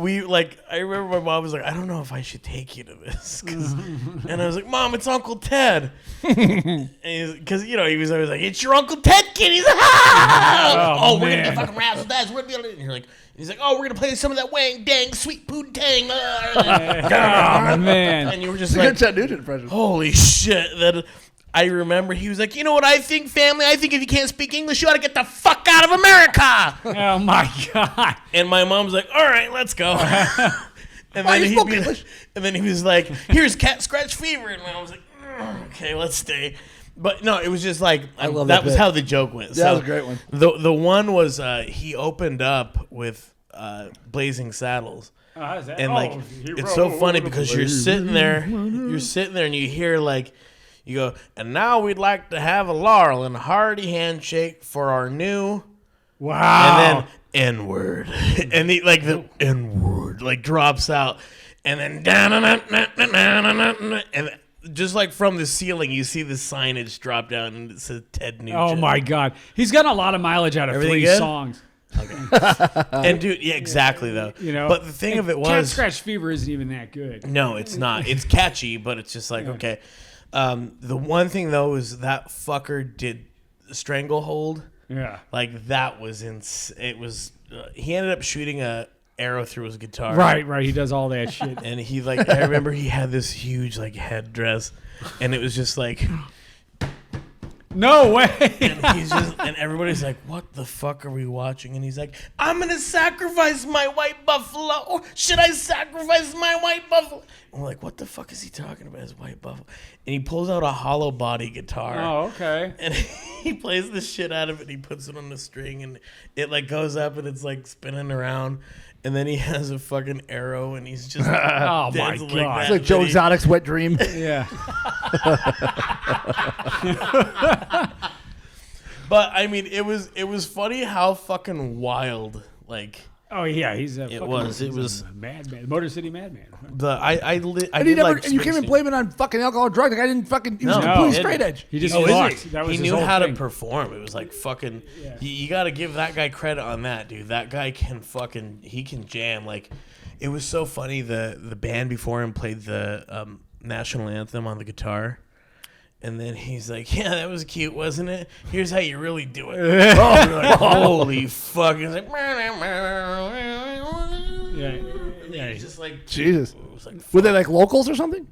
I remember my mom was like, I don't know if I should take you to this, and I was like, Mom, it's Uncle Ted, because he was always like, it's your Uncle Ted, kid. He's like, Oh, we're man. gonna get fucking razzle dazzle. And you're like, he's like, oh, we're gonna play some of that wang dang sweet poo tang, Oh, man. and you were just It's a like, good Ted Nugent impression. holy shit. That I remember he was like, you know what I think, family? I think if you can't speak English, you ought to get the fuck out of America. Oh, my God. And my mom's like, all right, let's go. And Why then, you spoke English? and then he was like, here's cat scratch fever. And I was like, okay, let's stay. But no, it was just like, love that that was bit. how the joke went. That was a great one. The one was he opened up with Blazing Saddles. And like it's so funny because you're sitting there and you hear like you go, and now we'd like to have a Laurel and a hearty handshake for our new Wow. and then N-word. And the N-word like drops out, and then and just like from the ceiling you see the signage drop down and it says Ted Nugent. Oh, my God. He's gotten a lot of mileage out of Everything 3 good? songs. And dude, yeah, exactly though. But the thing of it Cat was, Scratch Fever isn't even that good. no, it's not. It's catchy, but it's just like okay. The one thing though is that fucker did Stranglehold. Yeah. Like that was it was. He ended up shooting a arrow through his guitar. Right. He does all that shit. And he I remember he had this huge like headdress, and it was just like. No way. And he's just, and everybody's like, "What the fuck are we watching?" And he's like, "I'm gonna sacrifice my white buffalo. Or should I sacrifice my white buffalo?" And we're like, "What the fuck is he talking about? His white buffalo?" And he pulls out a hollow body guitar. Oh, okay. And he plays the shit out of it. He puts it on the string, and it like goes up, and it's like spinning around. And then he has a fucking arrow, and he's just Oh my dancing God. that. It's like Joe Exotic's Wet Dream. Yeah. But I mean, it was funny how fucking wild like Oh yeah, he's a. It was a madman, Motor City madman. I And did he never, like and you can't even Springsteen. blame it on fucking alcohol or drugs. Like I didn't fucking. He was No, completely he straight didn't. edge. He just Oh, is fucked. he? That was He his knew whole how thing. to perform. It was like fucking. Yeah. You got to give that guy credit on that, dude. That guy can he can jam. Like, it was so funny. The band before him played the national anthem on the guitar. And then he's like, "Yeah, that was cute, wasn't it? Here's how you really do it." Oh, you're like, holy fuck! He's like, Yeah. he's just like, Jesus. it was like, Were they like locals or something?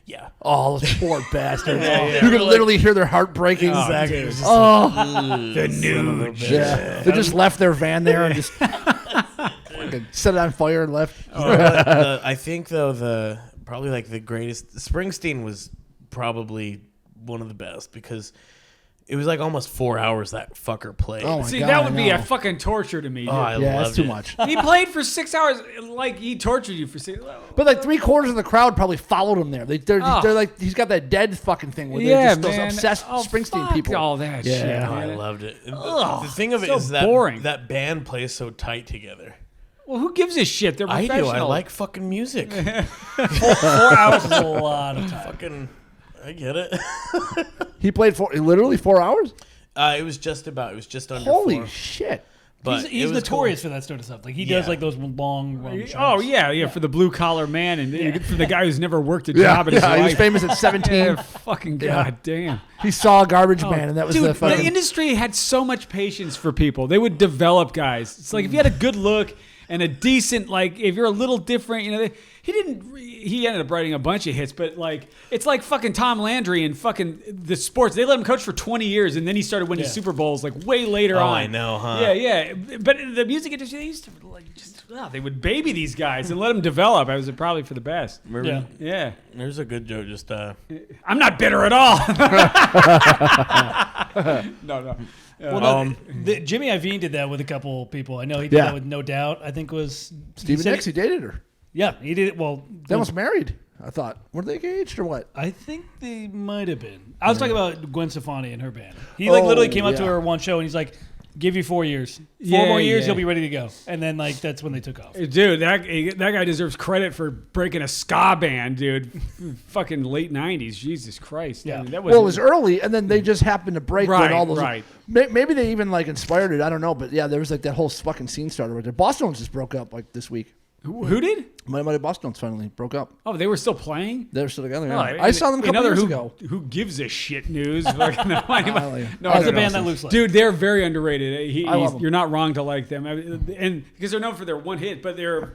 yeah, Oh, those poor bastards. Yeah, You could like- literally hear their heart breaking. exactly. It was just Oh, like, the Nugent. yeah. They just left their van there and just fucking set it on fire and left. I think though probably like the greatest Springsteen was probably one of the best because it was like almost 4 hours that fucker played. Oh my See, God, that would I be a know. fucking torture to me. Dude. Oh, I Yeah, loved that's too it. much. He played for 6 hours. Like he tortured you for 6 hours. But like 3/4 of the crowd probably followed him there. They're Oh. like, he's got that dead fucking thing where Yeah, they're just man. those obsessed Oh, Springsteen fuck people. all that Yeah. shit. Oh, I man. loved it. Ugh, The thing of it so is that boring. that band plays so tight together. Well, who gives a shit? They're I professional. do. I like fucking music. 4 hours is a lot of time. Fucking, I get it. He played literally 4 hours? It was just under Holy 4. shit. But He's it was notorious cool. for that sort of stuff. Like he does Yeah. like those long run Oh shows. yeah, for the blue collar man and for the guy who's never worked a job in his Yeah, he was life. famous at 17. Yeah, fucking goddamn. He saw a garbage man, and that was Dude, the fucking... the industry had so much patience for people. They would develop guys. It's like if you had a good look and a decent, like if you're a little different, he ended up writing a bunch of hits, but like it's like fucking Tom Landry and fucking the sports. They let him coach for 20 years, and then he started winning Super Bowls like way later on. I know, huh? Yeah. But the music industry, they used to like just they would baby these guys and let them develop. I was probably for the best. Remember, Yeah. There's a good joke. Just I'm not bitter at all. No. Well, Jimmy Iovine did that with a couple people. I know he did Yeah. that with No Doubt. I think was Stevie Nicks, he dated her. Yeah, he did it. Well, They almost married, I thought. Were they engaged or what? I think they might have been. I was talking about Gwen Stefani and her band. He literally came up to yeah. her one show and he's like, "Give you 4 years. 4 Yeah, more years, yeah. you'll be ready to go." And then like that's when they took off. Dude, that guy deserves credit for breaking a ska band, dude. Fucking late 90s. Jesus Christ. Yeah. I mean, that Well, it was early, and then they just happened to break when Right, all those... right. Maybe they even like inspired it. I don't know. But yeah, there was like that whole fucking scene started right there. Boston just broke up like this week. Who did? My Mighty Boston finally broke up. Oh, they were still playing? They're still together. Oh, Yeah. I saw them a couple another years who, ago. Who gives a shit news? Fucking- no, That's a band that looks like. Dude, they're very underrated. I love 'em. You're not wrong to like them, and because they're known for their one hit, but their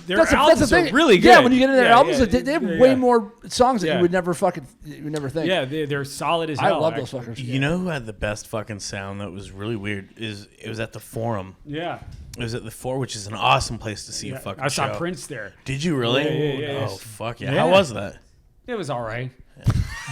That's albums the thing. are really good. Yeah, when you get into their Yeah, albums, yeah, they have yeah, way yeah. more songs that Yeah. you would never think. Yeah, they're solid as I hell. love those actually. fuckers. You know who had the best fucking sound that was really weird? It was at the Forum. Yeah, It was at the Forum, which is an awesome place to see a fucking I saw show. Prince there. Did you really? Yeah. Oh fuck yeah. Yeah. How was that? It was all right.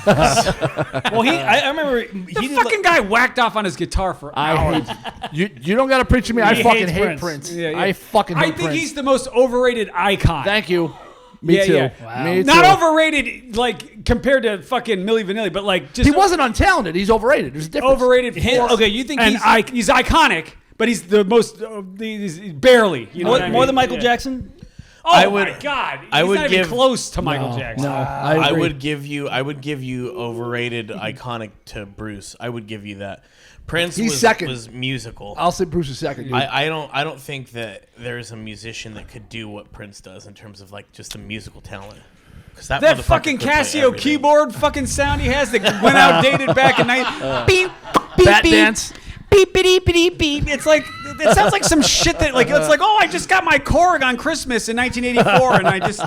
Well, I remember he The did fucking guy whacked off on his guitar for hours. You don't got to preach to me. I He fucking hates hate Prince. Prince. Yeah, yeah. I fucking hate I think Prince. he's the most overrated icon. Thank you. Me Yeah, too. yeah. Wow. Me Not too. overrated, like compared to fucking Milli Vanilli, but like just He wasn't untalented. He's overrated. There's a difference. overrated. Okay, you think and he's iconic, but he's the most he's barely. You know what I more mean? than Michael Yeah. Jackson? Oh I my would- God! I He's would not even give- close to Michael Jackson. No, I I agree. would give you overrated, iconic to Bruce. I would give you that. Prince He's was, second. was musical. I'll say Bruce is second. Dude. I don't think that there's a musician that could do what Prince does in terms of like just the musical talent. 'Cause That motherfucker fucking could play Casio everything. keyboard fucking sound he has that went outdated back in beep, beep, Bat beep, dance. beep beep beep beep. It's like it sounds like some shit that like it's like, oh, I just got my Korg on Christmas in 1984, and I just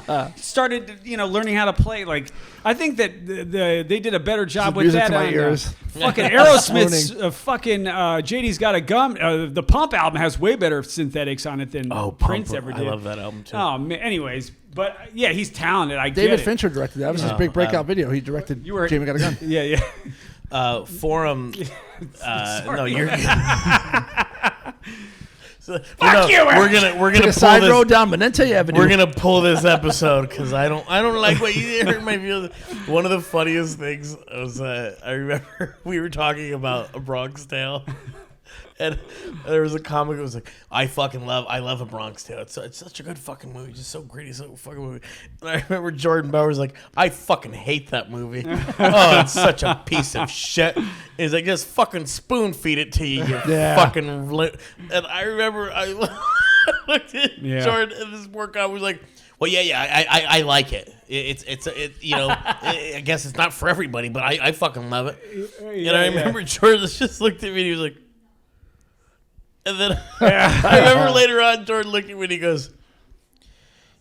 started learning how to play. Like I think that they did a better job with music that. to my on, ears. Fucking Aerosmith's fucking JD's Got a Gun. The Pump album has way better synthetics on it than Prince ever did. I love that album too. Oh man. Anyways, but yeah, he's talented. I David get it. Fincher directed that. That was his big breakout video. He directed Jamie Got a Gun. Yeah. Forum. No, you're. Fuck you, Eric. We're gonna Take a pull side this, road down Manente Avenue. We're gonna pull this episode because I don't like what you hurt my feelings. One of the funniest things was I remember we were talking about A Bronx Tale. And there was a comic that was like, I love A Bronx Tale. It's such a good fucking movie. Just so gritty, so fucking movie. And I remember Jordan Bauer was like, I fucking hate that movie. Oh, it's such a piece of shit. He's like, just fucking spoon feed it to you, fucking. And I remember I looked at Jordan and this poor guy was like, well, I like it. I guess it's not for everybody, but I fucking love it. And I remember Jordan just looked at me and he was like, and then I remember later on Jordan looked at me and he goes,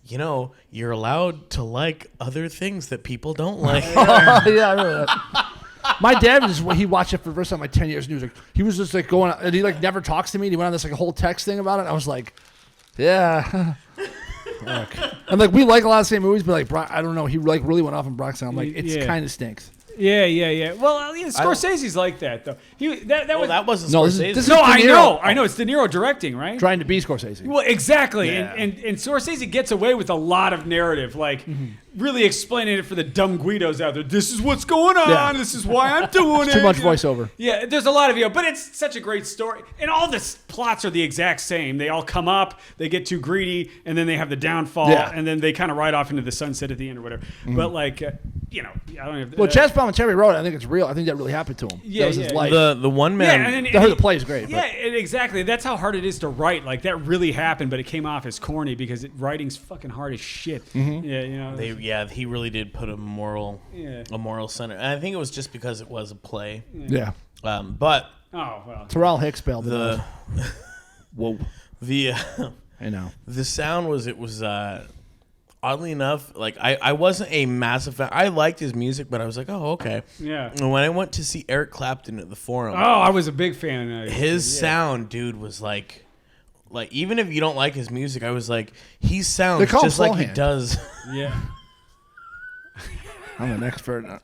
you're allowed to like other things that people don't like. Yeah, I remember that. My dad he watched it for the first time in like 10 years, and he was just like going, and he like never talks to me. And he went on this like whole text thing about it. And I was like, yeah. And like we like a lot of the same movies, but like I don't know, he like really went off on Bronx. I'm like, it kind of stinks. Yeah. Well, Scorsese's like that though. That wasn't no, Scorsese. this is no, De Niro. I know. It's De Niro directing, right? Trying to be Scorsese. Well, exactly. Yeah. And Scorsese gets away with a lot of narrative, like really explaining it for the dumb Guidos out there. This is what's going on. Yeah. This is why I'm doing it. Too much voiceover. Yeah, there's a lot of but it's such a great story. And all the plots are the exact same. They all come up, they get too greedy, and then they have the downfall, and then they kind of ride off into the sunset at the end or whatever. But like, I don't have. Well, Chaz Palminteri wrote it. I think it's real. I think that really happened to him. That was his life. The one man. Yeah, the play is great. Yeah, exactly. That's how hard it is to write. Like that really happened, but it came off as corny because writing's fucking hard as shit. Yeah, he really did put a moral center. And I think it was just because it was a play. Yeah. But Terrell Hicks bailed it out. Whoa. I know. The sound was oddly enough, like I wasn't a massive fan. I liked his music, but I was like, oh, okay. Yeah. And when I went to see Eric Clapton at the Forum, I was a big fan of his sound, dude, was like even if you don't like his music, I was like, he sounds just like he does. Yeah. I'm an expert.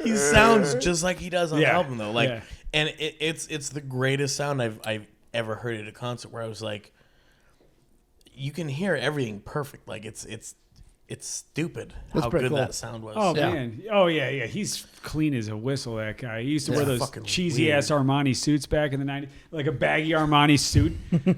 He sounds just like he does on the album, though. Like, and it's the greatest sound I've ever heard at a concert. Where I was like, you can hear everything perfect. Like it's stupid how good that sound was. Oh man. Oh yeah. He's clean as a whistle. That guy. He used to wear those cheesy ass Armani suits back in the '90s, like a baggy Armani suit.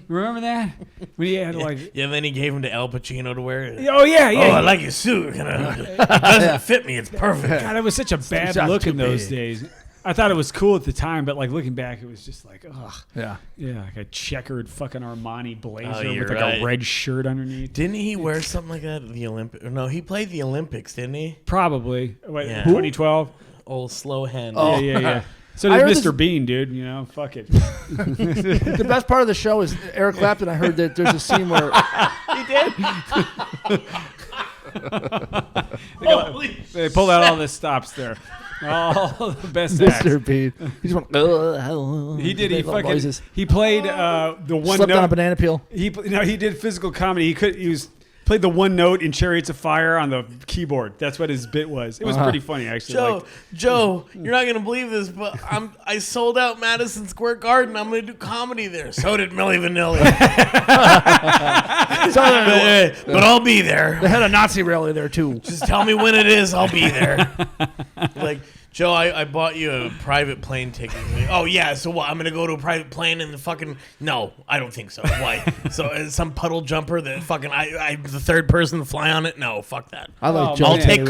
Remember that? When he had like. Yeah. Then he gave him to Al Pacino to wear. Oh yeah. Oh, I like your suit. It doesn't fit me. It's perfect. God, it was such a bad look in those days. I thought it was cool at the time, but like looking back, it was just like, ugh. Yeah, like a checkered fucking Armani blazer with like a red shirt underneath. Didn't he wear something like that at the Olympics? No, he played the Olympics, didn't he? Probably. Wait, 2012? Old slow hand. Oh. Yeah. So did Mr. Bean, dude. Fuck it. The best part of the show is Eric Clapton. I heard that there's a scene where he did. They pulled out all the stops there. All the best Mr. acts. Bean. He just went. He did. He played the one Slept note. on a banana peel. He did physical comedy. He played the one note in Chariots of Fire on the keyboard. That's what his bit was. It was pretty funny, actually. Joe, you're not gonna believe this, but I sold out Madison Square Garden. I'm gonna do comedy there. So did Milli Vanilli. But I'll be there. They had a Nazi rally there too. Just tell me when it is. I'll be there. Like, Joe, I bought you a private plane ticket. Oh, yeah, so what? I'm going to go to a private plane and the fucking... No, I don't think so. Why? So some puddle jumper that fucking... I'm the third person to fly on it? No, fuck that. I like Joe. I'll take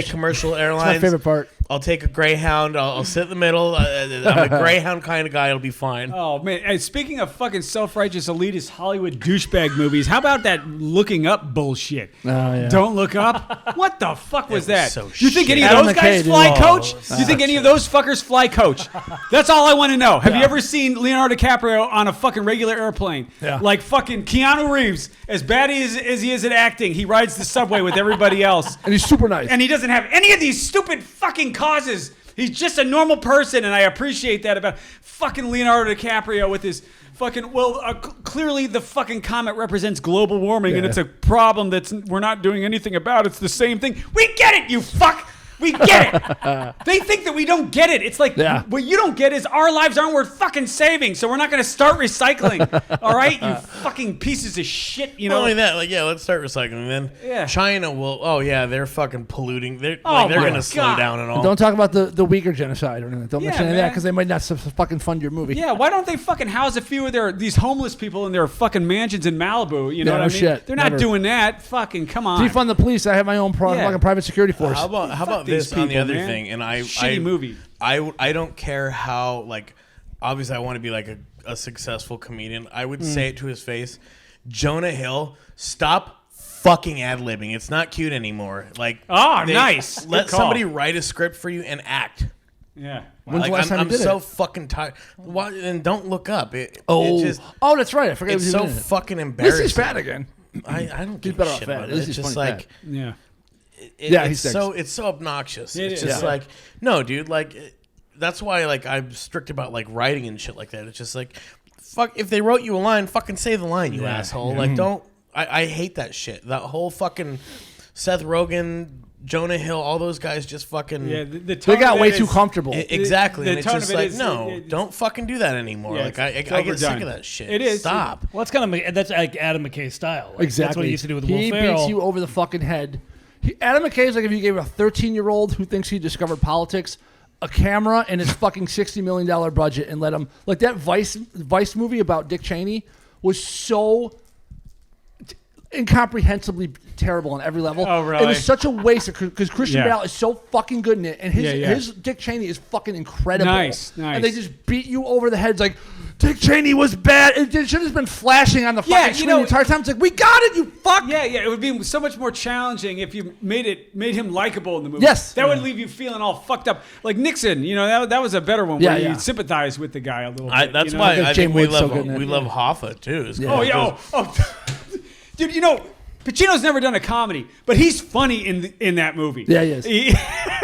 commercial airlines. It's my favorite part. I'll take a Greyhound. I'll sit in the middle. I'm a Greyhound kind of guy. It'll be fine. Oh man! Hey, speaking of fucking self-righteous elitist Hollywood douchebag movies, how about that looking up bullshit? Oh, yeah. Don't Look Up. What the fuck was that? so You think any of Adam those guys McKay, dude. fly Oh, coach? You think any of those fuckers fly coach? That's all I want to know. Have you ever seen Leonardo DiCaprio on a fucking regular airplane? Yeah. Like fucking Keanu Reeves, as bad as he is at acting, he rides the subway with everybody else. And he's super nice. And he doesn't have any of these stupid fucking causes. He's just a normal person, and I appreciate that about fucking Leonardo DiCaprio with his fucking, clearly the fucking comet represents global warming, and it's a problem we're not doing anything about. It's the same thing. We get it, you fuck! We get it. They think that we don't get it. It's like, what you don't get is our lives aren't worth fucking saving, so we're not going to start recycling. All right, you fucking pieces of shit. You know. Not only that, let's start recycling. Then China will. They're fucking polluting. They're going to slow down and all. Don't talk about the Uyghur genocide or anything. Don't mention any of that man. because they might not fucking fund your movie. Yeah, why don't they fucking house a few of these homeless people in their fucking mansions in Malibu? You know what I mean? Shit. They're not doing that. Fucking come on. Defund the police. I have my own fucking private security force. How about this people, on the other man. thing? And Shitty movie. I don't care how obviously I want to be like a successful comedian. I would say it to his face. Jonah Hill, stop fucking ad-libbing. It's not cute anymore. Nice. Let Good call. somebody write a script for you and act. Yeah. When's the last time you I'm did so it? fucking tired. Why, and don't look up. It Oh, just, that's right. I forgot. it's he was so in it. fucking This embarrassing. is fat again. I don't give better a off shit fat. about it. This It's is just funny like fat. Yeah. it's so obnoxious. It's just is. No, dude. That's why I'm strict about writing and shit like that. It's just fuck. If they wrote you a line, fucking say the line, you asshole. Don't. I hate that shit. That whole fucking Seth Rogen, Jonah Hill, all those guys just fucking. Yeah, They got way too comfortable. Exactly. the And it's tone just of it is- no, don't fucking do that anymore. Yeah, I it's get sick overdone. of that shit. It is. Stop. Well, that's like Adam McKay's style. Exactly. That's what he used to do with Will He Ferrell. beats you over the fucking head. Adam McKay is like if you gave a 13-year-old who thinks he discovered politics a camera and his fucking $60 million budget and let him that Vice movie about Dick Cheney was so incomprehensibly terrible on every level. Oh, really? It was such a waste because Christian Yeah. Bale is so fucking good in it, and Yeah. his Dick Cheney is fucking incredible. Nice. And they just beat you over the head. It's like Dick Cheney was bad. It should have been flashing on the fucking screen the entire time. It's like we got it, you fuck. Yeah, it would be so much more challenging if you made him likable in the movie. Yes. That would leave you feeling all fucked up. Like Nixon, that was a better one where you sympathize with the guy a little bit. That's you know? why think I Jane think we Wood's so love good in it. we love Hoffa too. It's Yeah. cool. Oh yeah. Dude, Pacino's never done a comedy, but he's funny in that movie. Yeah, he is.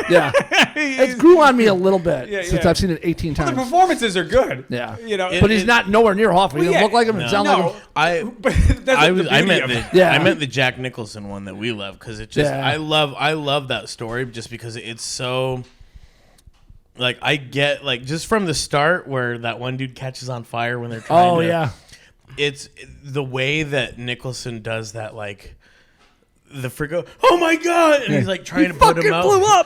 Yeah. It It grew on me a little bit Yeah, since yeah. I've seen it 18 The times. performances are good. Yeah. But He's not nowhere near Hoffa. He doesn't yeah. look like him and sound like him. But that's I the beauty meant of it. I meant the Jack Nicholson one that we love because it just I love that story just because it's so I get just from the start where that one dude catches on fire when they're trying Oh, to, yeah. It's the way that Nicholson does that the frigo, oh my god, and he's trying to put him out.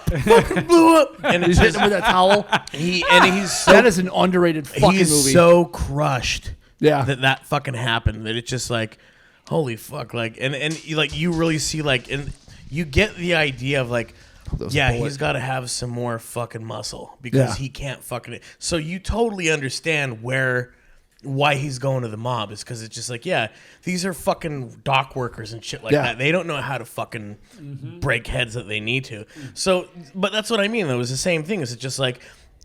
Fucking blew up, and He's it's hitting just, him with that towel. he's so That is an underrated fucking he's movie. so crushed Yeah. that fucking happened that it's just holy fuck, and you really see and you get the idea of Those yeah, bullets. he's got to have some more fucking muscle because Yeah. he can't fucking it. So you totally understand why he's going to the mob is because it's just these are fucking dock workers and shit like Yeah. that. They don't know how to fucking break heads that they need to. So, but that's what I mean though. It was the same thing. It's just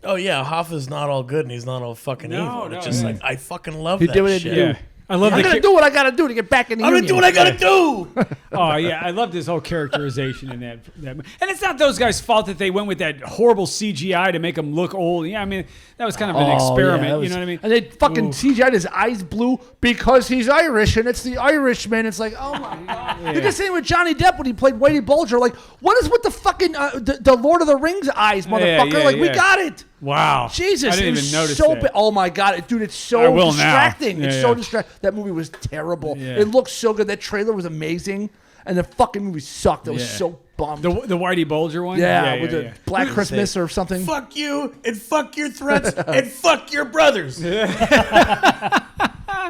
oh yeah, Hoffa's not all good and he's not all fucking evil. And it's just I fucking love He that did what he shit. did. Yeah. I love I'm going to do what I got to do to get back in the I'm union. gonna do what I gotta do. Oh yeah, I love this whole characterization in that. And it's not those guys' fault that they went with that horrible CGI to make them look old. Yeah, I mean that was kind of an experiment. yeah, that was- You know what I mean? And they fucking CGI'd his eyes blue because he's Irish, and it's the Irishman. It's oh my god! Did the same with Johnny Depp when he played Whitey Bulger. What is with the fucking the Lord of the Rings eyes, motherfucker? We yeah. got it. Wow. Jesus, I didn't it even was notice so that. oh my god, dude, it's I so will now. distracting. Yeah, It's yeah. so distracting. That movie was terrible. Yeah. It looked so good. That trailer was amazing, and the fucking movie sucked. I was Yeah. so bummed. The Whitey Bulger one. with the Black Christmas or something. Fuck you and fuck your threats and fuck your brothers.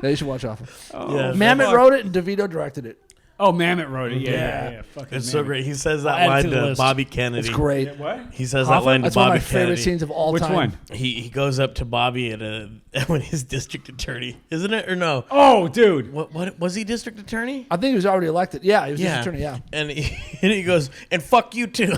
Yeah, you should watch off. Yeah, Mamet wrote it and DeVito directed it. Oh, Mamet wrote it. Yeah. Fucking It's so Mamet. great. He says Add that it line to the to list. Bobby Kennedy. It's great. Yeah, what? He says that Hoffa? line to That's one of Bobby my favorite Kennedy. scenes of all Which time. one? He goes up to Bobby when he's district attorney, isn't it, or no? Oh, dude. What was he district attorney? I think he was already elected. Yeah, he was district attorney. Yeah. And he goes, and fuck you too.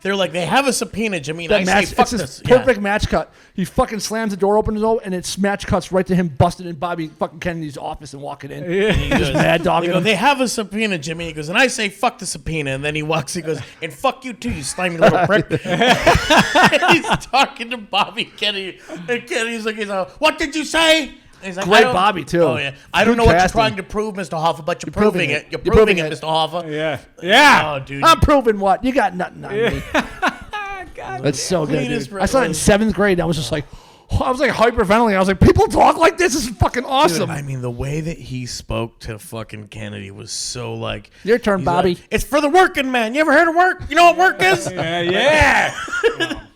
They're like, they have a subpoena. I mean, That I match, say fuck it's this. this perfect match cut. He fucking slams the door open though, and it's match cuts right to him busting in Bobby fucking Kennedy's office and walking in. Yeah. He goes, mad dogging they go, him. they have a subpoena, Jimmy. He goes, and I say fuck the subpoena. And then he walks, he goes, and fuck you too, you slimy little prick. He's talking to Bobby Kennedy. And Kennedy's like, what did you say? And he's like, Great I don't- Bobby, too. Oh, yeah. I don't Good know what you're casting. trying to prove, Mr. Hoffa, but you're proving it. You're You're proving proving it, it. Mr. Hoffa. Yeah. Yeah. Oh, dude. I'm proving what? You got nothing on me. God. That's so good, Cleanest dude. I saw it in brothers. 7th grade, and I was just like, I was like hyperventilating. I was like, people talk like this? This is fucking Dude, awesome. I mean, the way that he spoke to fucking Kennedy was so like. Your turn, he's Bobby. like, it's for the working man. You ever heard of work? You know what work is? Yeah.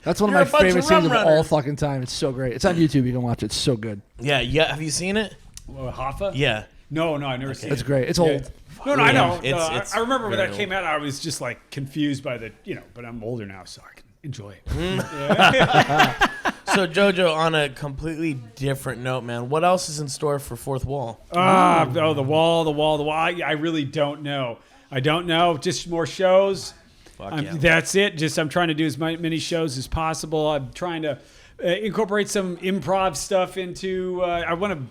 That's one You're of a my bunch favorite of scenes of rum all runners. fucking time. It's so great. It's on YouTube. You can watch it. It's so good. Yeah. Have you seen it? Well, Hoffa? Yeah. No, I've never seen it. It's great. It's Yeah. old. No, I know. It's I remember when very that old. came out, I was just like confused by the, but I'm older now, so I can enjoy it. So JoJo, on a completely different note, man, what else is in store for Fourth Wall? The wall. I really don't know. I don't know. Just more shows. Yeah. That's it. I'm trying to do as many shows as possible. I'm trying to incorporate some improv stuff into. I want to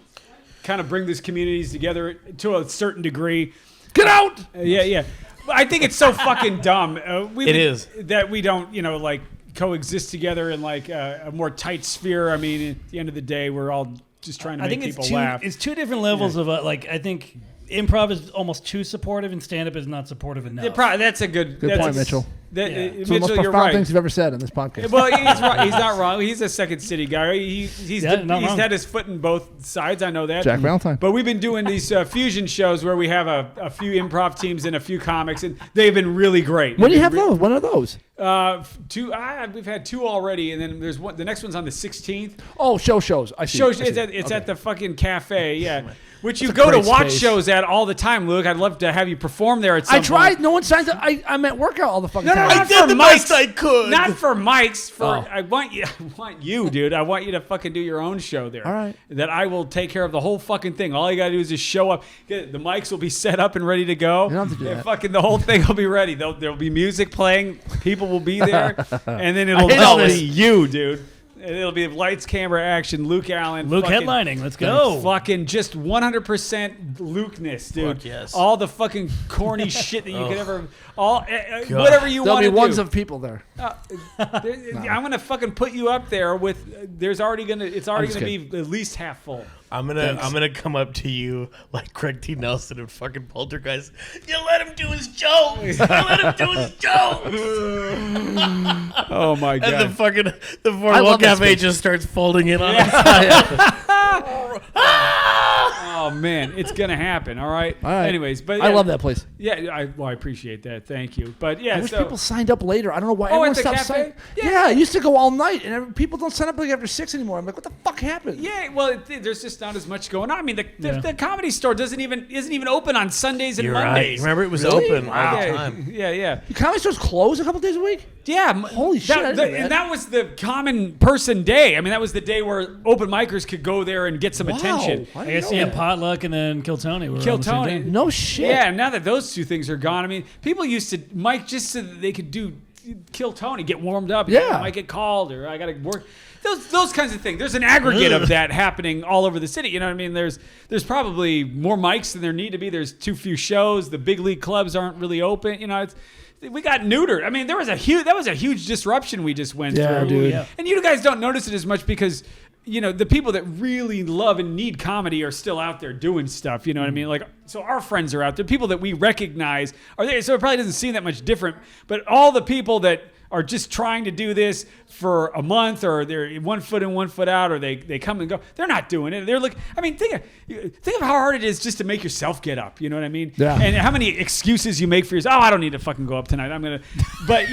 kind of bring these communities together to a certain degree. Get out! Yeah. But I think it's so fucking dumb. It is. that we don't, like coexist together in like a more tight sphere. I mean, at the end of the day, we're all just trying to I make think people laugh. it's two different levels of I think improv is almost too supportive and stand up is not supportive enough. That's a good point, Mitchell. Yeah. It's one of the most Mitchell, you're profound right. things you've ever said on this podcast. Well, he's right. He's not wrong. He's a Second City guy. He's not wrong. had his foot in both sides. I know that. Jack Valentine. But we've been doing these fusion shows where we have a few improv teams and a few comics, and they've been really great. When do you have those? When are those? Two. We've had two already, and then there's one. The next one's on the 16th. Oh, shows. I see. Shows. I see. It's at the fucking cafe. Yeah. Which you That's go a to great watch space. shows at all the time, Luke. I'd love to have you perform there at some I point. tried. No one signs up. I'm at workout all the fucking No, time. not I did for the mics. best I could. Not for mics. For Oh. I want you, dude. I want you to fucking do your own show there. All right. That I will take care of the whole fucking thing. All you gotta do is just show up. The mics will be set up and ready to go. You don't have to do And that. fucking the whole thing will be ready. There'll be music playing. People will be there, and then it'll hate all just this. be you, dude. And it'll be lights, camera, action. Luke Allen. Luke fucking- headlining. Let's go. Fucking just 100% Luke-ness, dude. Fuck yes. All the fucking corny shit that you could ever, whatever you There'll want be to do. ones of people there. I'm gonna fucking put you up there with. It's already gonna just be at least half full. I'm gonna come up to you like Craig T. Nelson and fucking Poltergeist. You let him do his jokes. You let him do his jokes. Oh my And the fucking the love Boardwalk that Cafe space. just starts folding in on us. Oh man, it's gonna happen. All right. All right. Anyways, but I yeah, love that place. Yeah, I appreciate that. Thank you. But yeah, I wish so people signed up later. I don't know why Oh, everyone at the stopped cafe? signing. Yeah. Yeah, I used to go all night, and people don't sign up like after 6 anymore. I'm like, what the fuck happened? yeah, well, there's just not as much going on. I mean, Yeah. the comedy store isn't even open on Sundays and You're right. Mondays. Remember, it was Really? open all the Yeah, time. yeah. The comedy stores close a couple days a week. Yeah. Holy shit, I didn't know that. And that was the common person day. I mean, that was the day where open micers could go there and get some attention. Wow. I guess know yeah, that. Potluck and then Kill Tony. Were Kill on the same Tony. day. No shit. Yeah, now that those two things are gone, I mean, people used to mic just so that they could do Kill Tony, get warmed up. Yeah. I might get called or I got to work. Those kinds of things. There's an aggregate of that happening all over the city. You know what I mean? There's probably more mics than there need to be. There's too few shows. The big league clubs aren't really open. You know, we got neutered. I mean, that was a huge disruption we just went Yeah, through. dude. Yeah. And you guys don't notice it as much because, the people that really love and need comedy are still out there doing stuff. You know what I mean? Like, so our friends are out there. People that we recognize are there. So it probably doesn't seem that much different. But all the people that are just trying to do this for a month, or they're 1 foot in, 1 foot out, or they come and go, they're not doing it. They're like, I mean, think of how hard it is just to make yourself get up. You know what I mean? Yeah. And how many excuses you make for yourself. Oh, I don't need to fucking go up tonight. I'm gonna. But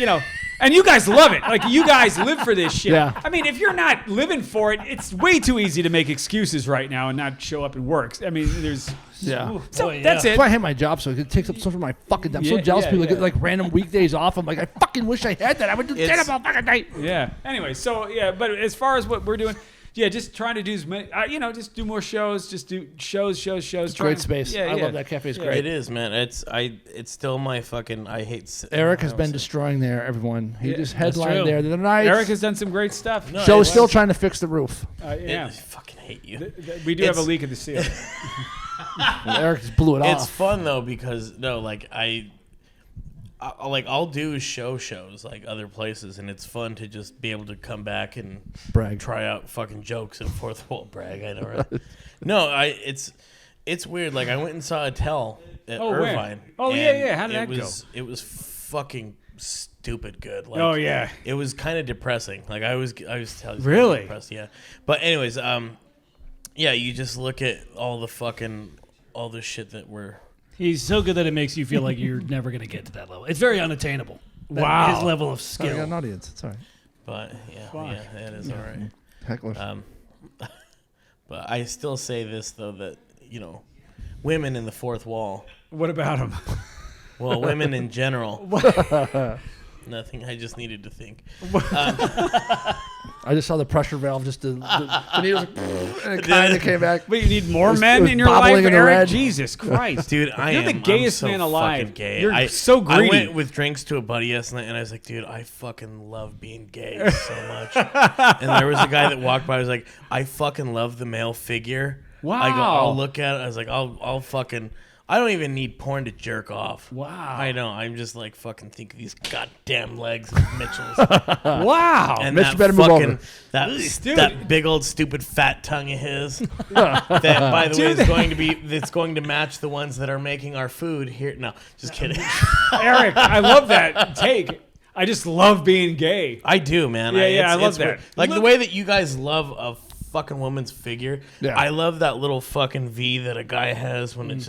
And you guys love it. Like, you guys live for this shit. Yeah. I mean, if you're not living for it, it's way too easy to make excuses right now and not show up and work. I mean, there's... Yeah. So Boy, that's yeah. it. That's why I hate my job so it takes up so much of my fucking time. I'm so Yeah, jealous yeah, people yeah. get like random weekdays off. I'm like, I fucking wish I had that. I would do It's- 10 fucking night. Yeah. Anyway, so, yeah, but as far as what we're doing... Yeah, just trying to do as many, just do more shows. Just do shows. Great space. I love that cafe. It's great. It is, man. It's still my fucking. I hate. Eric has been destroying there, everyone. He Yeah, just that's headlined true. there the other night. Eric has done some great stuff. No, Joe's it still was- trying to fix the roof. Yeah. I fucking hate you. We do have a It's- leak in the ceiling. Eric just blew it It's off. fun though because I'll do shows like other places, and it's fun to just be able to come back and Brag. try out fucking jokes and fourth wall brag. I know, right? No, it's weird. Like I went and saw a tell at Oh, where? Irvine. Oh, and yeah. How did that it go? It was fucking stupid good. Like, Oh, yeah. It was kind of depressing. Like I was telling you, Really? depressed. Yeah. But anyways, yeah, you just look at all the shit that we're. He's so good that it makes you feel like you're never going to get to that level. It's very unattainable. Wow. His level of Oh, I skill. got an audience. It's all right. But yeah, Fuck. yeah, it is all right. Hecklers. But I still say this though that women in the fourth wall. What about him? Well, women in general. Nothing. I just needed to think. I just saw the pressure valve. Just the needles, and it kind of came back. But you need more It was- men it was in your life, bobbling in the Eric? red. Jesus Christ. Dude, You're the gayest I'm so man alive. fucking gay. You're so I greedy. went with drinks to a buddy yesterday, and I was like, dude, I fucking love being gay so much. And there was a guy that walked by. I was like, I fucking love the male figure. Wow. I go, I'll look at it. I was like, I'll fucking. I don't even need porn to jerk off. Wow. I know. I'm just like fucking think of these goddamn legs of Mitchell's. Wow. And Mitch, that you better move fucking over. that big old stupid fat tongue of his. That, by the way, is going to be it's going to match the ones that are making our food here. No, just kidding. Eric, I love that take. I just love being gay. I do, man. Yeah, I love it's that. weird. Like the Look- way that you guys love a fucking woman's figure. Yeah. I love that little fucking V that a guy has when it's.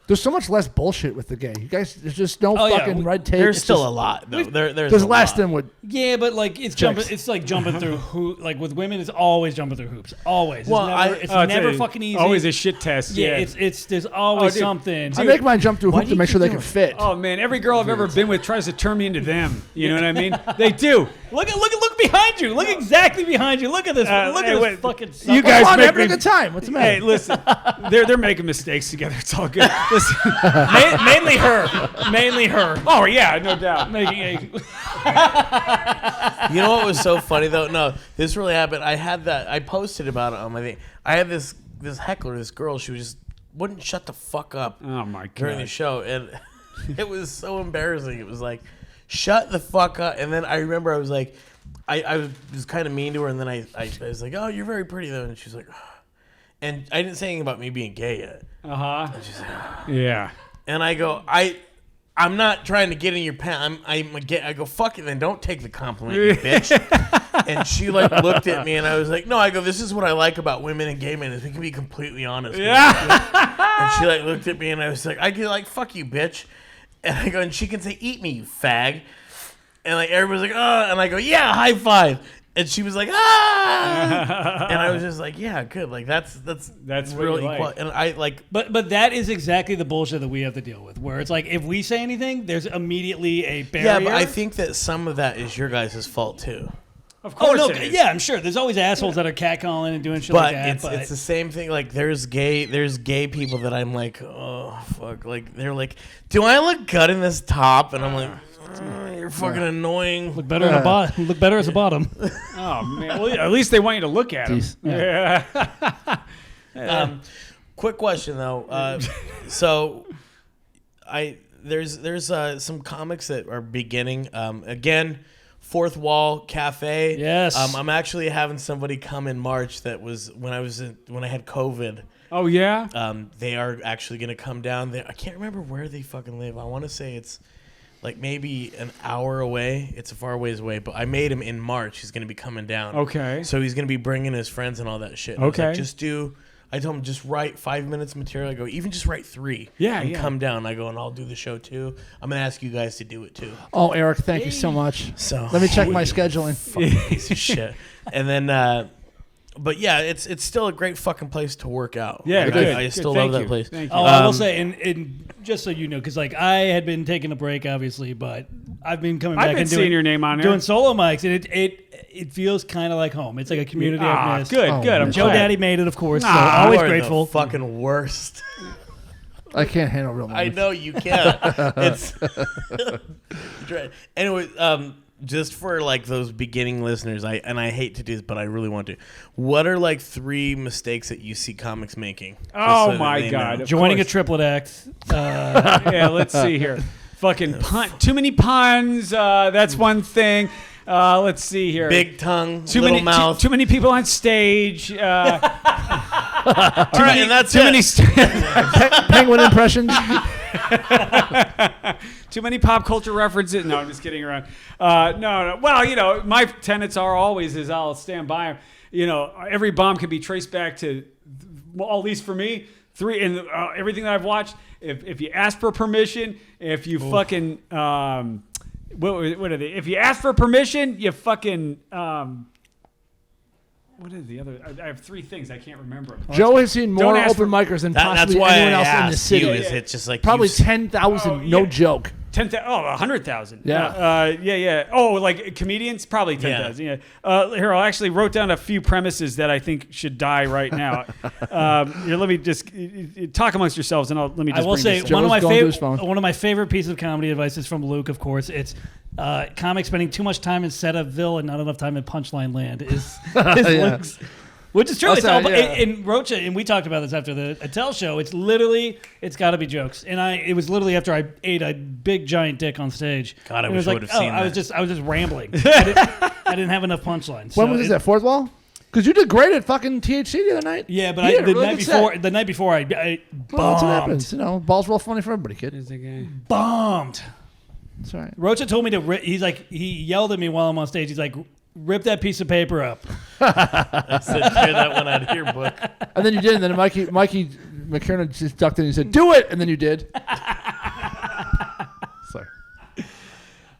There's so much less bullshit with the gay. You guys, there's just no yeah. fucking red tape. There's It's still just- a lot though. There's There's a less lot. than what. Yeah, but like it's jumping. It's like jumping through like with women, it's always jumping through hoops. Always. Well, it's never a- fucking easy. Always a shit test. yeah, Yeah. it's there's always dude. something. I make mine jump through a Why hoop do to you make sure keep they can doing fit. Oh man, every girl I've ever been with tries to turn me into them. You know what I mean? They do. Look behind you. Look exactly behind you. Look at this. Look hey, at wait. this fucking. You sucker. guys Come on, make having a me- good time. What's the matter? Hey, listen, they're making mistakes together. It's all good. Listen. Mainly her. Mainly her. Oh yeah, no doubt. Making a. You know what was so funny though? No, this really happened. I had that. I posted about it on my thing. I had this heckler, this girl. She was just wouldn't shut the fuck up Oh my during the god. show, and it was so embarrassing. It was like, shut the fuck up. And then I remember I was like, I was kind of mean to her, and then I was like, oh, you're very pretty though, and she's like, and I didn't say anything about me being gay yet. Uh huh. And she's like, Yeah. and I go, I'm not trying to get in your pants. I go, fuck it, then don't take the compliment, you bitch. And she like looked at me, and I was like, no. I go, this is what I like about women and gay men is we can be completely honest. Yeah. And she like looked at me, and I was like, I get like, fuck you, bitch. And I go, and she can say, eat me, you fag. And like everybody's like, oh, and I go, yeah, high five. And she was like, ah. And I was just like, yeah, good. Like that's what real you like. equal. And I like. But that is exactly the bullshit that we have to deal with. Where it's like if we say anything, there's immediately a barrier. Yeah, but I think that some of that is your guys' fault too. Of Oh course. no! it is. Yeah, I'm sure. There's always assholes that are catcalling and doing shit But like that. it's but it's the same thing. Like there's gay people that I'm like, oh fuck. Like they're like, do I look good in this top? And I'm like, you're fucking annoying. look better in the bottom. Look better as a bottom. Oh man. Well, at least they want you to look at them. Jeez. Yeah. Quick question though. So there's some comics that are beginning. Again, Fourth Wall Cafe. Yes. I'm actually having somebody come in March. That was when I had COVID. Oh yeah. They are actually going to come down there. I can't remember where they fucking live. I want to say it's like maybe an hour away. It's a far ways away, but I made him in March. He's going to be coming down. Okay. So he's going to be bringing his friends and all that shit. And I was like, Okay. just do I told him just write 5 minutes of material. I go, even just write 3. Yeah, and yeah. come down. I go, and I'll do the show too. I'm gonna ask you guys to do it too. Oh, Eric, thank you so much. So Let me check my scheduling. piece of shit. And then, but yeah, it's still a great fucking place to work out. Yeah, Like, good. I Good. still Thank love you. that place. Thank you. Oh, I will say, and just so you know, because like I had been taking a break, obviously, but I've been coming back I've been and seeing doing your name on there. doing solo mics, and it feels kind of like home. It's like a community I've missed. Good, Oh, good. I'm man. Joe glad. Daddy made it, of course. So Ah, always You are grateful. The fucking worst. I can't handle real I moments. know you can't. It's anyway. Just for like those beginning listeners, I hate to do this, but I really want to. What are like 3 mistakes that you see comics making? Just Oh so that my they God. know. Joining a course. triplet act. Yeah, let's see here. Fucking pun. Too many puns. That's one thing. Let's see here. Big tongue, Too little many, mouth. Too many people on stage. All right, and that's too it. many. Penguin impressions. Too many pop culture references. No, I'm just kidding around. No. Well, you know, my tenets are always is I'll stand by them. You know, every bomb can be traced back to, well, at least for me, 3 and everything that I've watched. If you ask for permission, if you fucking what are they? If you ask for permission, you fucking what is the other? I have 3 things I can't remember. Joe has seen more Don't ask open for- micers than That's possibly why anyone I else in the asked city. you. Is it just like Probably you've- 10,000, Oh, no yeah. joke. 100,000. Yeah. Yeah. Oh, like comedians? Probably 10,000. Yeah. Here, I actually wrote down a few premises that I think should die right now. Here, let me just talk amongst yourselves, and let me just. I will bring say this Joe's one of my going to his favorite phone. one of my favorite pieces of comedy advice is from Luke. Of course, it's comics spending too much time in setupville and not enough time in punchline land is Luke's. Which is true. It's all, in Rocha, and we talked about this after the Attell show. It's literally, it's got to be jokes. And it was literally after I ate a big giant dick on stage. God, I And it wish was I like, would've seen I was that. just rambling. I didn't have enough punchlines. When So was this at Fourth Wall? Because you did great at fucking THC the other night. Yeah, but You did a really good set. the night before I Well, that's what bombed. happens. You know, balls roll funny for everybody, kid. Bombed. That's all right. Rocha told me to. He's like, he yelled at me while I'm on stage. He's like, rip that piece of paper up. I said, tear that one out of your book. And then you did, and then Mikey McKernan just ducked in and he said, "Do it," and then you did. Sorry.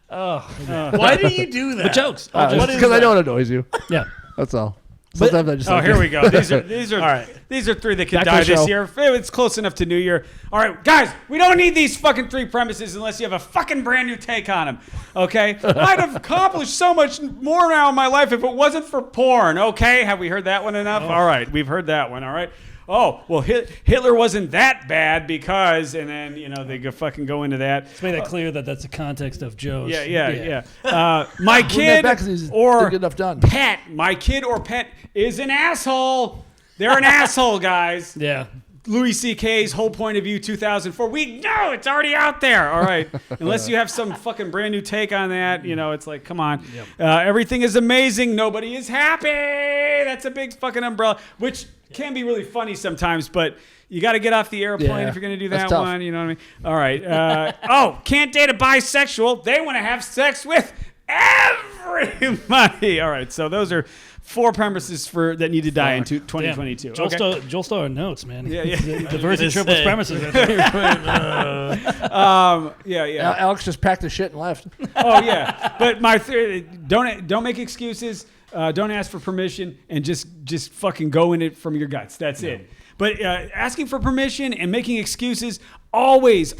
Why do you do that? But jokes. All jokes. What is Because I that? know it annoys you. Yeah. That's all. Sometimes I just Oh, like here it. we go. These are All right. These are 3 that could Back to die the this show. year. It's close enough to New Year. All right, guys, we don't need these fucking 3 premises unless you have a fucking brand new take on them. Okay, I'd have accomplished so much more now in my life if it wasn't for porn. Okay, have we heard that one enough? All right, we've heard that one. All right. Oh, well, Hitler wasn't that bad because, and then, you know, they fucking go into that. Let's make that clear that that's the context of Joe's. Yeah. My Wouldn't kid that back 'cause he's or good enough done. pet, my kid or pet is an asshole. They're an asshole, guys. Yeah. Louis C.K.'s whole point of view 2004. We know it's already out there. All right. Unless you have some fucking brand new take on that, you know, it's like, come on. Everything is amazing. Nobody is happy. That's a big fucking umbrella, which can be really funny sometimes, but you got to get off the airplane Yeah, if you're going to do that's that tough. one. You know what I mean? All right. Can't date a bisexual. They want to have sex with everybody. All right. So those are 4 premises that need to die in 2022. Joel, Okay. Joel stole our notes, man. Yeah. Diversity Just triples say. premises. Yeah. Alex just packed his shit and left. Oh yeah, but my theory: don't make excuses. Don't ask for permission, and just fucking go in it from your guts. That's it. But asking for permission and making excuses always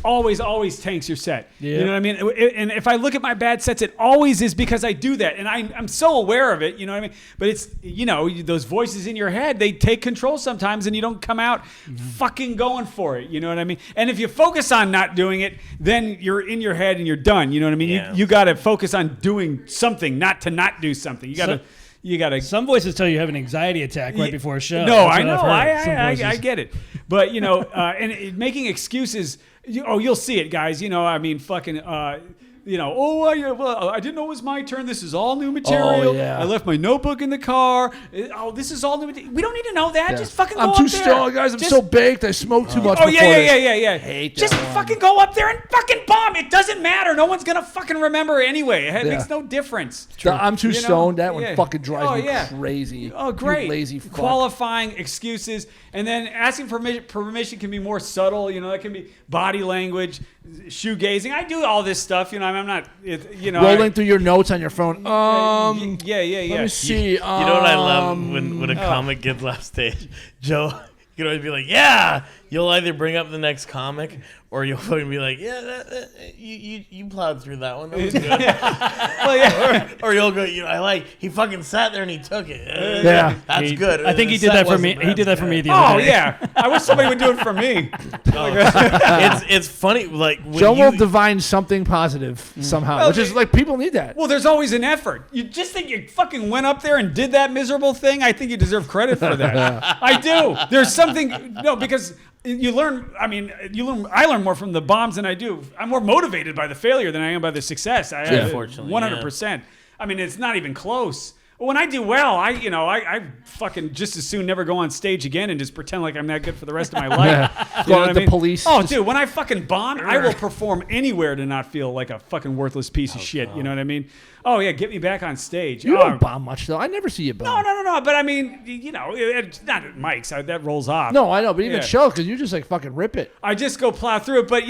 tanks your set. Yeah. You know what I mean? And if I look at my bad sets, it always is because I do that, and I'm so aware of it. You know what I mean? But it's, you know, those voices in your head, they take control sometimes, and you don't come out fucking going for it. You know what I mean? And if you focus on not doing it, then you're in your head and you're done. You know what I mean? Yeah. You got to focus on doing something, not to not do something. You got to. Some voices tell you have an anxiety attack right before a show. No, That's I what know. I've heard. Some I voices. get it. But, you know, and making excuses, you'll see it, guys. You know, I mean, fucking, I didn't know it was my turn. This is all new material. Oh, yeah. I left my notebook in the car. This is all new material. We don't need to know that. Just fucking go I'm up too there. stoned, guys. I'm so baked. I smoked too much Oh, before yeah. Hate Just that one. fucking go up there and fucking bomb. It doesn't matter. No one's gonna fucking remember anyway. It makes no difference. I'm too stoned. That one Yeah. fucking drives me yeah. crazy. Oh, great. You lazy fuck. Qualifying excuses. And then asking for permission can be more subtle. That can be body language, shoegazing. I do all this stuff. I'm not, Rolling through your notes on your phone. Yeah. Let me see. You know what I love when a comic gets off stage? Joe, you can always be like, yeah. You'll either bring up the next comic or you'll fucking be like, yeah, you plowed through that one. That was good. Well, yeah. Or you'll go, he fucking sat there and he took it. Yeah. That's good. I think he The did set that for me. wasn't He did that bad. for me the other Oh day. yeah. I wish somebody would do it for me. It's funny. Like when Joe you, will divine something positive somehow, Well, which is like people need that. Well, there's always an effort. You just think you fucking went up there and did that miserable thing? I think you deserve credit for that. I do. There's something because you learn. I learn more from the bombs than I do. I'm more motivated by the failure than I am by the success. Unfortunately, 100%. I mean, it's not even close. When I do well, I fucking just as soon never go on stage again and just pretend like I'm that good for the rest of my life. Go like the police. Oh, dude, when I fucking bomb, I will perform anywhere to not feel like a fucking worthless piece of shit. You know what I mean? Oh yeah, get me back on stage. You don't bomb much though. I never see you bomb. No. But I mean, it's not at Mike's. That rolls off. No, I know, but even Yeah. shows because you just like fucking rip it. I just go plow through it. But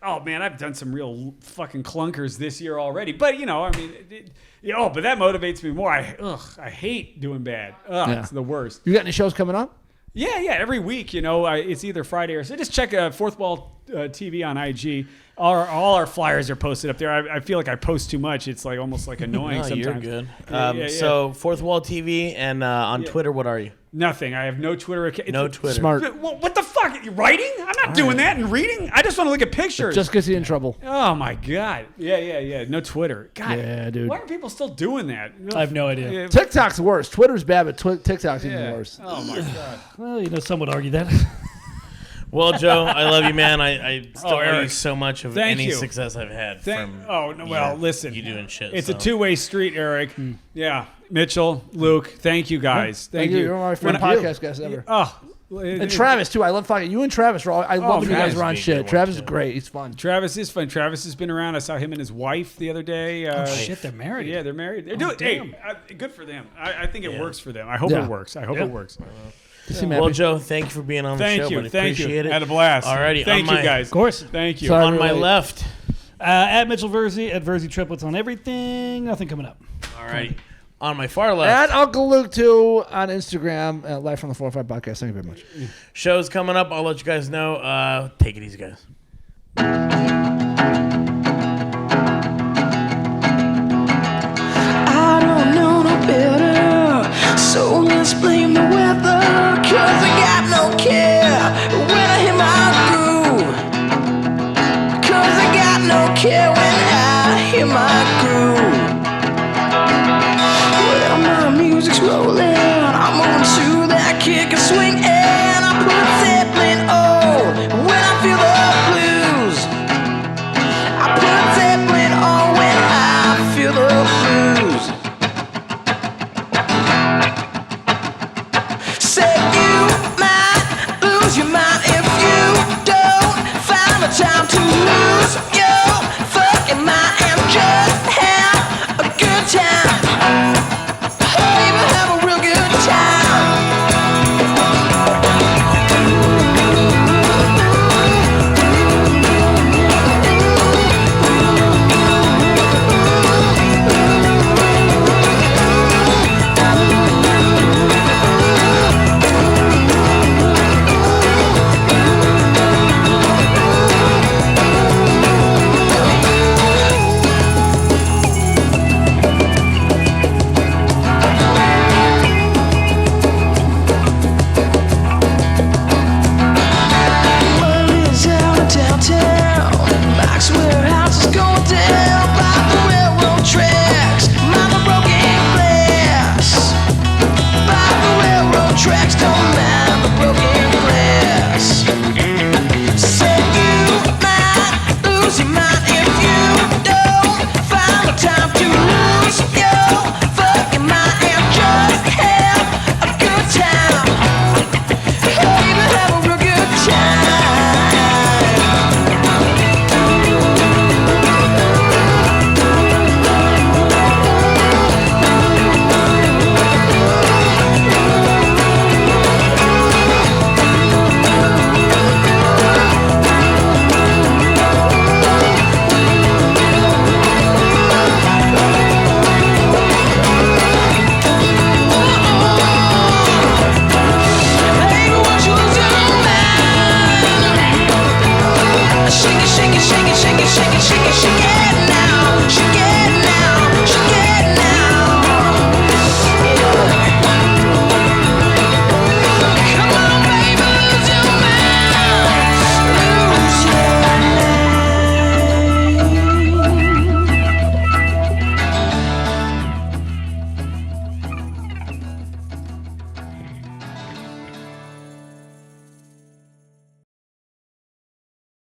oh man, I've done some real fucking clunkers this year already. But but that motivates me more. I hate doing bad. It's the worst. You got any shows coming up? Yeah. Every week, it's either Friday or so. Just check Fourth Wall TV on IG. All our flyers are posted up there. I feel like I post too much. It's like almost like annoying No, sometimes. you're good. Yeah. So Fourth Wall TV and on Twitter, what are you? Nothing. I have no Twitter account. No Twitter. Smart. What the fuck? You writing? I'm not doing that and reading. I just want to look at pictures. Just gets you in trouble. Oh my god. Yeah. No Twitter. God. Yeah, dude. Why are people still doing that? I have no idea. Yeah. TikTok's worse. Twitter's bad, but TikTok's even Yeah. worse. Oh my god. Well, some would argue that. Well, Joe, I love you, man. I still owe you Eric. so much of Thank any you. success I've had from. Listen. You doing shit. It's so. a two-way street, Eric. Yeah. Mitchell, Luke, thank you guys. Thank you. You're my favorite When I- podcast guest ever. Oh. And Travis too. I love fucking you and Travis. I love when you guys Travis are on would be a shit. good one, Travis is too. great. He's fun. Travis is fun. Travis has been around. I saw him and his wife the other day. Shit, they're married. Yeah, they're married. They're doing. Hey, good for them. I think it works for them. I hope Yeah. it works. I hope it works. You seem Well, happy. Joe, thank you for being on the show. Thank you. buddy. Thank Appreciate you. it. Had a blast. Alrighty, Thank on you my- guys. Of course. Thank you. Sorry. On my Late. left. At Mitchell Verzi, at Verzi Triplets on everything. Nothing coming up. Alrighty. On my far left. At Uncle Luke too on Instagram. Live from the 405 podcast. Thank you very much. Show's coming up. I'll let you guys know. Take it easy, guys. I don't know no better, so let's blame the weather. 'Cause I got no care when I hit my groove. 'Cause I got no care when I hit my groove. Well, my music's rolling.